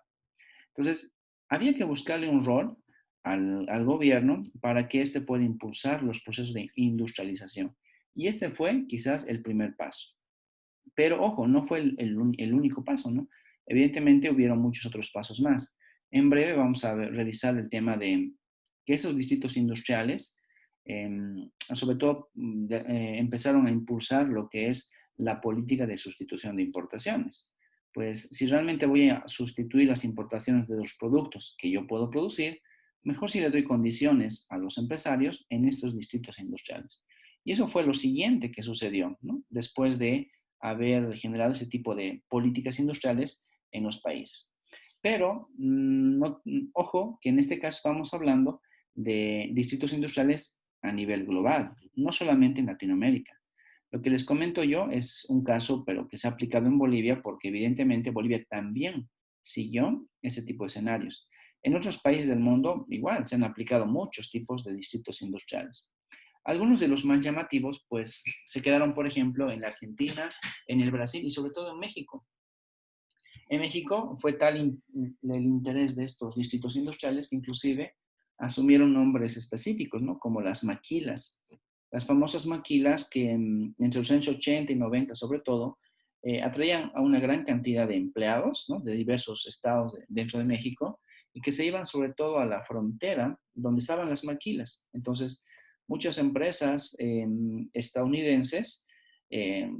Entonces, había que buscarle un rol al gobierno para que éste pueda impulsar los procesos de industrialización. Y este fue quizás el primer paso. Pero ojo, no fue el único paso, ¿no? Evidentemente hubieron muchos otros pasos más. En breve vamos a revisar el tema de que esos distritos industriales, sobre todo, empezaron a impulsar lo que es la política de sustitución de importaciones. Pues si realmente voy a sustituir las importaciones de los productos que yo puedo producir, mejor si le doy condiciones a los empresarios en estos distritos industriales. Y eso fue lo siguiente que sucedió, ¿no?, después de haber generado ese tipo de políticas industriales en los países. Pero, ojo, que en este caso estamos hablando de distritos industriales a nivel global, no solamente en Latinoamérica. Lo que les comento yo es un caso, pero que se ha aplicado en Bolivia, porque evidentemente Bolivia también siguió ese tipo de escenarios. En otros países del mundo, igual, se han aplicado muchos tipos de distritos industriales. Algunos de los más llamativos, pues, se quedaron, por ejemplo, en la Argentina, en el Brasil y sobre todo en México. En México fue tal el interés de estos distritos industriales que inclusive asumieron nombres específicos, ¿no?, como las maquilas. Las famosas maquilas que entre los años 80 y 90, sobre todo, atraían a una gran cantidad de empleados, ¿no?, de diversos estados dentro de México, y que se iban sobre todo a la frontera donde estaban las maquilas. Entonces, muchas empresas estadounidenses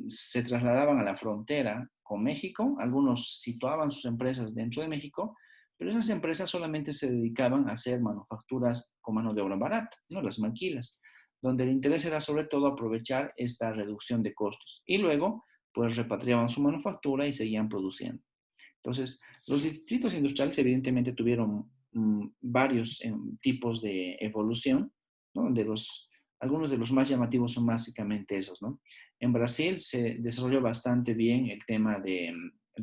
se trasladaban a la frontera con México, algunos situaban sus empresas dentro de México, pero esas empresas solamente se dedicaban a hacer manufacturas con mano de obra barata, ¿no?, las maquilas, donde el interés era sobre todo aprovechar esta reducción de costos. Y luego, pues repatriaban su manufactura y seguían produciendo. Entonces, los distritos industriales evidentemente tuvieron varios tipos de evolución, ¿no?, algunos de los más llamativos son básicamente esos, ¿no? En Brasil se desarrolló bastante bien el tema de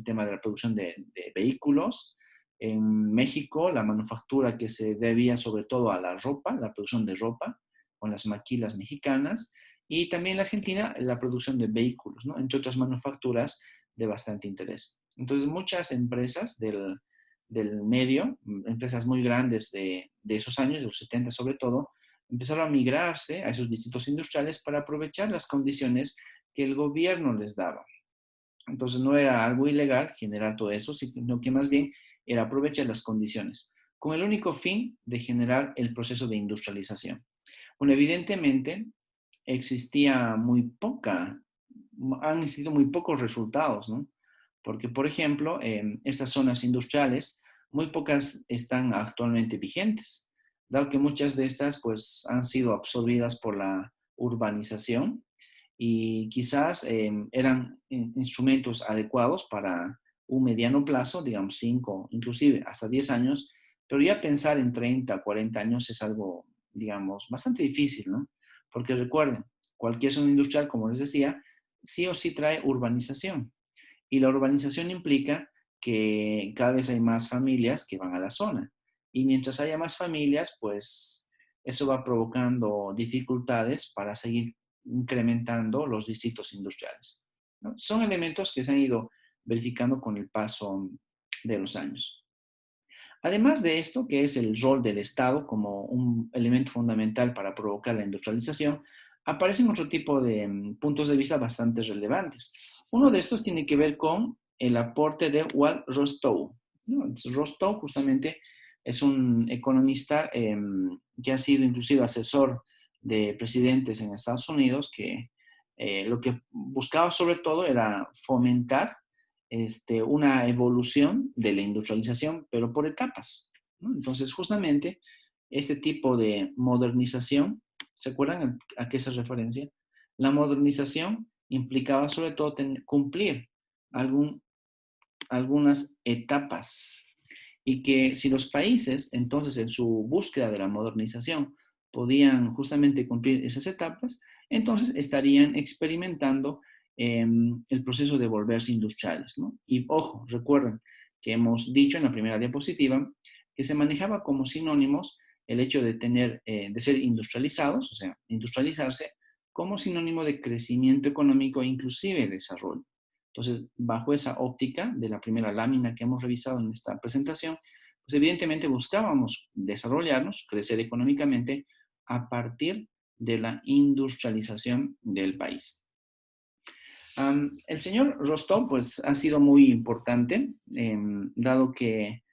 la producción de vehículos. En México, la manufactura que se debía sobre todo a la ropa, la producción de ropa, con las maquilas mexicanas. Y también en la Argentina, la producción de vehículos, ¿no?, entre otras manufacturas de bastante interés. Entonces, muchas empresas del medio, empresas muy grandes de esos años, de los 70 sobre todo, empezaron a migrarse a esos distritos industriales para aprovechar las condiciones que el gobierno les daba. Entonces no era algo ilegal generar todo eso, sino que más bien era aprovechar las condiciones, con el único fin de generar el proceso de industrialización. Bueno, evidentemente han existido muy pocos resultados, ¿no? Porque, por ejemplo, estas zonas industriales, muy pocas están actualmente vigentes, dado que muchas de estas pues, han sido absorbidas por la urbanización y quizás eran instrumentos adecuados para un mediano plazo, digamos 5, inclusive hasta 10 años, pero ya pensar en 30, 40 años es algo, digamos, bastante difícil, ¿no? Porque recuerden, cualquier zona industrial, como les decía, sí o sí trae urbanización. Y la urbanización implica que cada vez hay más familias que van a la zona. Y mientras haya más familias, pues eso va provocando dificultades para seguir incrementando los distritos industriales, ¿no? Son elementos que se han ido verificando con el paso de los años. Además de esto, que es el rol del Estado como un elemento fundamental para provocar la industrialización, aparecen otro tipo de puntos de vista bastante relevantes. Uno de estos tiene que ver con el aporte de Walt Rostow, ¿no? Rostow justamente es un economista que ha sido inclusive asesor de presidentes en Estados Unidos que lo que buscaba sobre todo era fomentar una evolución de la industrialización, pero por etapas, ¿no? Entonces, justamente, este tipo de modernización, ¿se acuerdan a qué se referencia? La modernización implicaba sobre todo cumplir algunas etapas y que si los países, entonces, en su búsqueda de la modernización, podían justamente cumplir esas etapas, entonces estarían experimentando el proceso de volverse industriales, ¿no? Y ojo, recuerden que hemos dicho en la primera diapositiva que se manejaba como sinónimos el hecho de de ser industrializados, o sea, industrializarse, como sinónimo de crecimiento económico e inclusive desarrollo. Entonces, bajo esa óptica de la primera lámina que hemos revisado en esta presentación, pues evidentemente buscábamos desarrollarnos, crecer económicamente a partir de la industrialización del país. El señor Rostov, pues, ha sido muy importante, dado que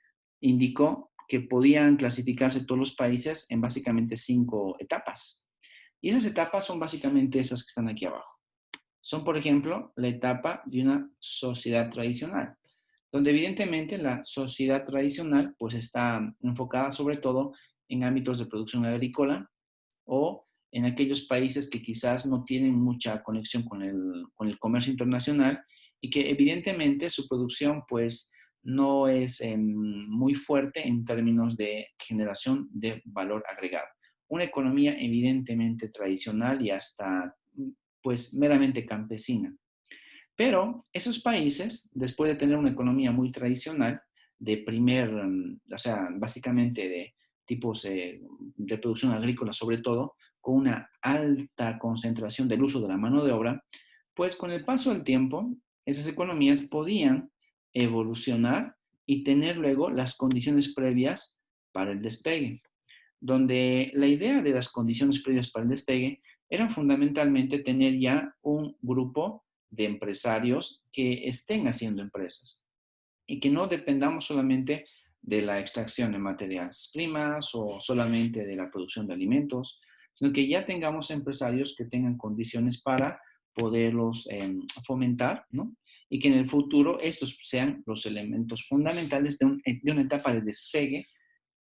indicó que podían clasificarse todos los países en básicamente 5 etapas. Y esas etapas son básicamente estas que están aquí abajo. Son, por ejemplo, la etapa de una sociedad tradicional, donde evidentemente la sociedad tradicional pues está enfocada sobre todo en ámbitos de producción agrícola o en aquellos países que quizás no tienen mucha conexión con el comercio internacional y que evidentemente su producción pues no es muy fuerte en términos de generación de valor agregado. Una economía evidentemente tradicional y hasta pues meramente campesina. Pero esos países, después de tener una economía muy tradicional, o sea, básicamente de tipos de producción agrícola sobre todo, con una alta concentración del uso de la mano de obra, pues con el paso del tiempo, esas economías podían evolucionar y tener luego las condiciones previas para el despegue, donde la idea de las condiciones previas para el despegue eran fundamentalmente tener ya un grupo de empresarios que estén haciendo empresas y que no dependamos solamente de la extracción de materias primas o solamente de la producción de alimentos, sino que ya tengamos empresarios que tengan condiciones para poderlos fomentar, ¿no? Y que en el futuro estos sean los elementos fundamentales de una etapa de despegue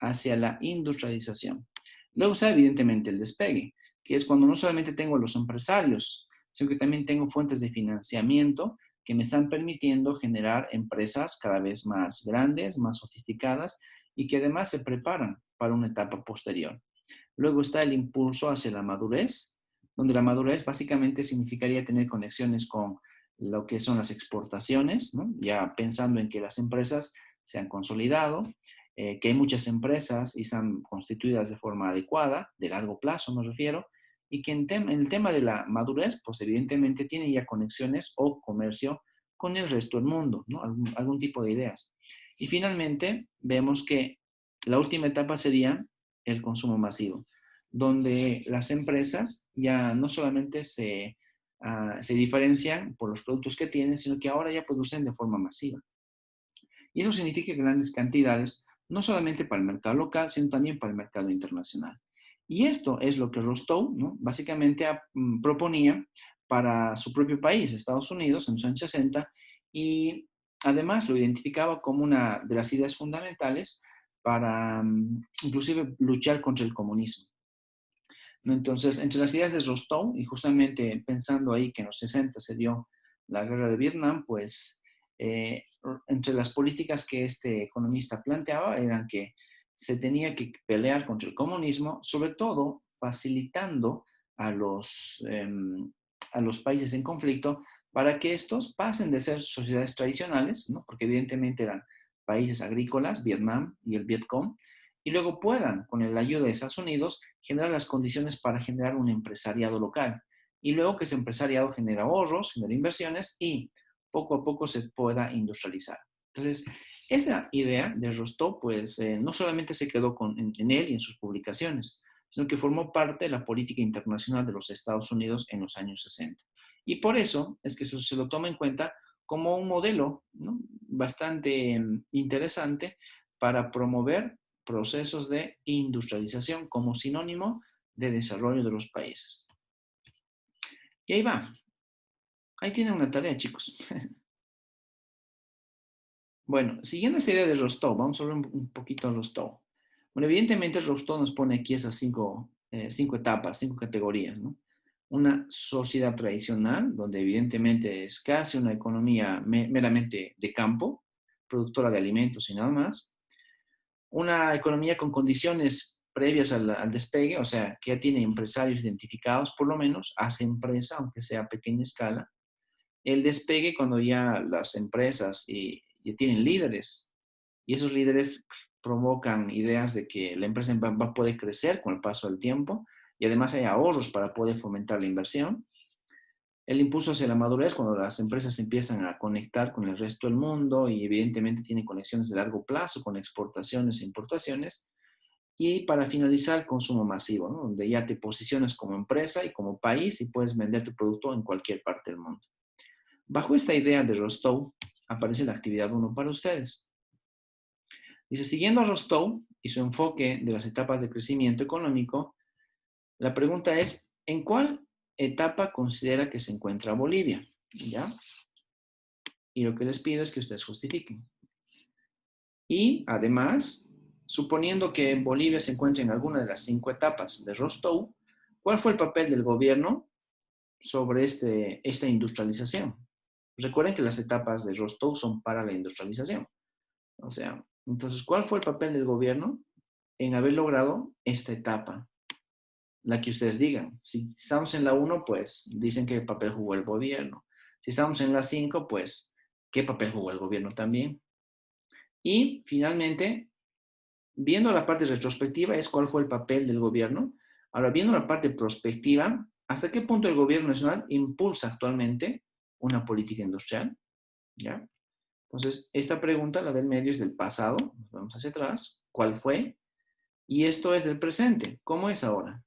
hacia la industrialización. Luego está evidentemente el despegue, que es cuando no solamente tengo los empresarios, sino que también tengo fuentes de financiamiento que me están permitiendo generar empresas cada vez más grandes, más sofisticadas y que además se preparan para una etapa posterior. Luego está el impulso hacia la madurez, donde la madurez básicamente significaría tener conexiones con lo que son las exportaciones, ¿no? Ya pensando en que las empresas se han consolidado, que hay muchas empresas y están constituidas de forma adecuada, de largo plazo me refiero, y que en el tema de la madurez, pues evidentemente tiene ya conexiones o comercio con el resto del mundo, ¿no? Algún tipo de ideas. Y finalmente vemos que la última etapa sería el consumo masivo, donde las empresas ya no solamente se diferencian por los productos que tienen, sino que ahora ya producen de forma masiva. Y eso significa grandes cantidades, no solamente para el mercado local, sino también para el mercado internacional. Y esto es lo que Rostov, ¿no?, básicamente proponía para su propio país, Estados Unidos, en los años 60, y además lo identificaba como una de las ideas fundamentales para inclusive luchar contra el comunismo, ¿no? Entonces, entre las ideas de Rostov, y justamente pensando ahí que en los 60 se dio la guerra de Vietnam, pues entre las políticas que este economista planteaba eran que se tenía que pelear contra el comunismo, sobre todo facilitando a los países en conflicto para que estos pasen de ser sociedades tradicionales, ¿no?, porque evidentemente eran países agrícolas, Vietnam y el Vietcong, y luego puedan, con la ayuda de Estados Unidos, generar las condiciones para generar un empresariado local. Y luego que ese empresariado genera ahorros, genera inversiones y poco a poco se pueda industrializar. Entonces, esa idea de Rostov, pues, no solamente se quedó en él y en sus publicaciones, sino que formó parte de la política internacional de los Estados Unidos en los años 60. Y por eso es que se lo toma en cuenta como un modelo, ¿no?, bastante interesante para promover procesos de industrialización como sinónimo de desarrollo de los países. Y ahí va. Ahí tienen una tarea, chicos. Bueno, siguiendo esta idea de Rostov, vamos a hablar un poquito de Rostov. Bueno, evidentemente Rostov nos pone aquí esas cinco etapas, 5 categorías, ¿no? Una sociedad tradicional, donde evidentemente es casi una economía meramente de campo, productora de alimentos y nada más. Una economía con condiciones previas al despegue, o sea, que ya tiene empresarios identificados, por lo menos, hace empresa, aunque sea a pequeña escala. El despegue cuando ya las empresas ya tienen líderes y esos líderes provocan ideas de que la empresa va a poder crecer con el paso del tiempo y además hay ahorros para poder fomentar la inversión. El impulso hacia la madurez cuando las empresas empiezan a conectar con el resto del mundo y evidentemente tienen conexiones de largo plazo con exportaciones e importaciones. Y para finalizar, el consumo masivo, ¿no? Donde ya te posicionas como empresa y como país y puedes vender tu producto en cualquier parte del mundo. Bajo esta idea de Rostov, aparece la actividad 1 para ustedes. Dice, siguiendo a Rostov y su enfoque de las etapas de crecimiento económico, la pregunta es, ¿en cuál etapa considera que se encuentra Bolivia? ¿Ya? Y lo que les pido es que ustedes justifiquen. Y además, suponiendo que Bolivia se encuentra en alguna de las 5 etapas de Rostov, ¿cuál fue el papel del gobierno sobre esta industrialización? Recuerden que las etapas de Rostov son para la industrialización. O sea, entonces, ¿cuál fue el papel del gobierno en haber logrado esta etapa? La que ustedes digan. Si estamos en la 1, pues dicen qué papel jugó el gobierno. Si estamos en la 5, pues qué papel jugó el gobierno también. Y finalmente, viendo la parte retrospectiva es cuál fue el papel del gobierno. Ahora, viendo la parte prospectiva, ¿hasta qué punto el gobierno nacional impulsa actualmente una política industrial? ¿Ya? Entonces, esta pregunta, la del medio, es del pasado. Nos vamos hacia atrás. ¿Cuál fue? Y esto es del presente. ¿Cómo es ahora?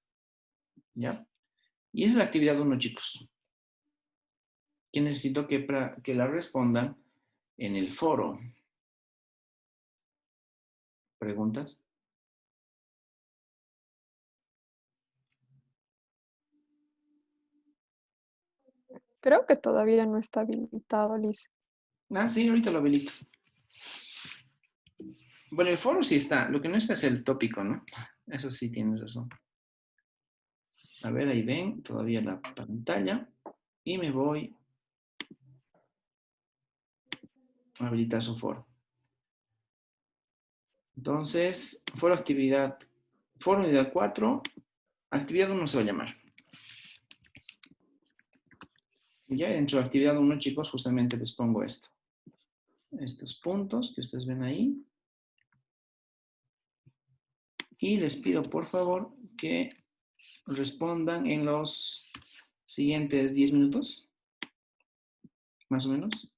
¿Ya? Y esa es la actividad 1, chicos. Que necesito que la respondan en el foro. ¿Preguntas? Creo que todavía no está habilitado, Liz. Ah, sí, ahorita lo habilito. Bueno, el foro sí está. Lo que no está es el tópico, ¿no? Eso sí tienes razón. A ver, ahí ven todavía la pantalla. Y me voy a habilitar su foro. Entonces, foro unidad 4, actividad 1 se va a llamar. Ya dentro de actividad 1, chicos, justamente les pongo esto. Estos puntos que ustedes ven ahí. Y les pido, por favor, que respondan en los siguientes 10 minutos, más o menos.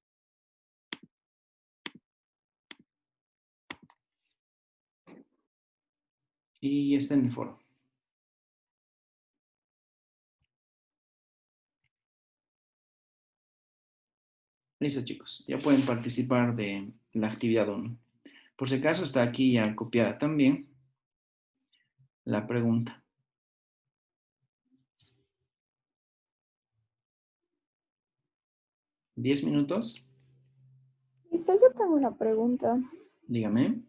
Y está en el foro. Listo, chicos. Ya pueden participar de la actividad 1. Por si acaso está aquí ya copiada también la pregunta. ¿10 minutos? Listo, yo tengo una pregunta. Dígame.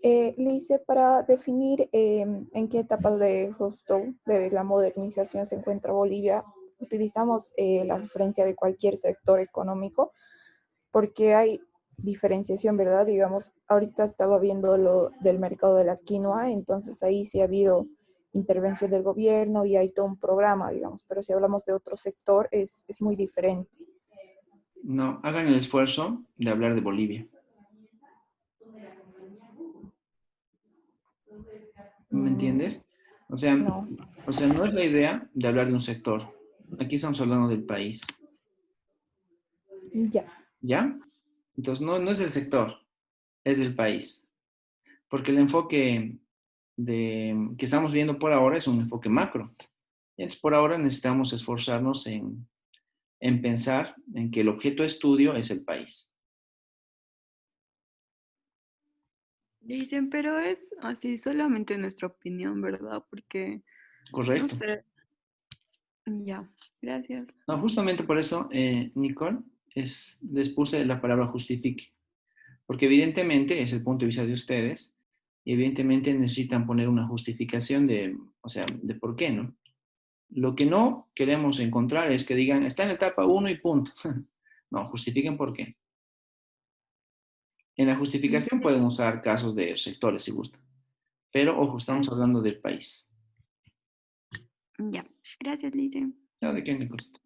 Le hice para definir en qué etapa de Rostov de la modernización se encuentra Bolivia. Utilizamos la referencia de cualquier sector económico porque hay diferenciación, ¿verdad? Digamos, ahorita estaba viendo lo del mercado de la quinoa, entonces ahí sí ha habido intervención del gobierno y hay todo un programa, digamos, pero si hablamos de otro sector es muy diferente. No, hagan el esfuerzo de hablar de Bolivia. ¿Me entiendes? O sea, No, no es la idea de hablar de un sector. Aquí estamos hablando del país. ya. ¿Ya? Entonces, no es el sector, es el país. Porque el enfoque que estamos viendo por ahora es un enfoque macro. Entonces, por ahora necesitamos esforzarnos en pensar en que el objeto de estudio es el país. Dicen, pero es así solamente nuestra opinión, ¿verdad? Porque No Correcto. sé. Ya, gracias. No, justamente por eso, Nicole, les puse la palabra justifique, porque evidentemente es el punto de vista de ustedes y evidentemente necesitan poner una justificación de, o sea, de por qué, ¿no? Lo que no queremos encontrar es que digan, está en la etapa uno y punto. No, justifiquen por qué. En la justificación pueden usar casos de sectores si gustan, pero ojo, estamos hablando del país. Ya, gracias, Lice. ¿No? ¿De qué me cuesta?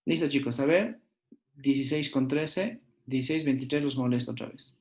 Listo, chicos, a ver, 16:13, 16:23 los molesta otra vez.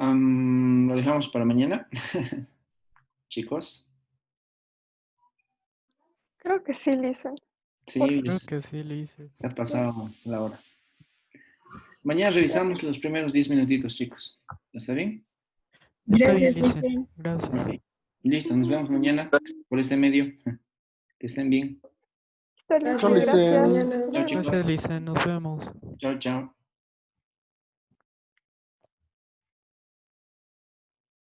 Lo dejamos para mañana, chicos. Creo que sí, Lisa. Sí, Creo que sí, Lice. se ha pasado la hora. Mañana revisamos los primeros 10 minutitos, chicos. ¿Está bien? Está bien, Gracias, Lice. Lice. Gracias. Listo, nos vemos mañana por este medio. Que estén bien. Está listo, Chao, Lice. Gracias, hasta gracias. mañana. Chao, chicos. Gracias, Lice. Nos vemos. Chao, chao.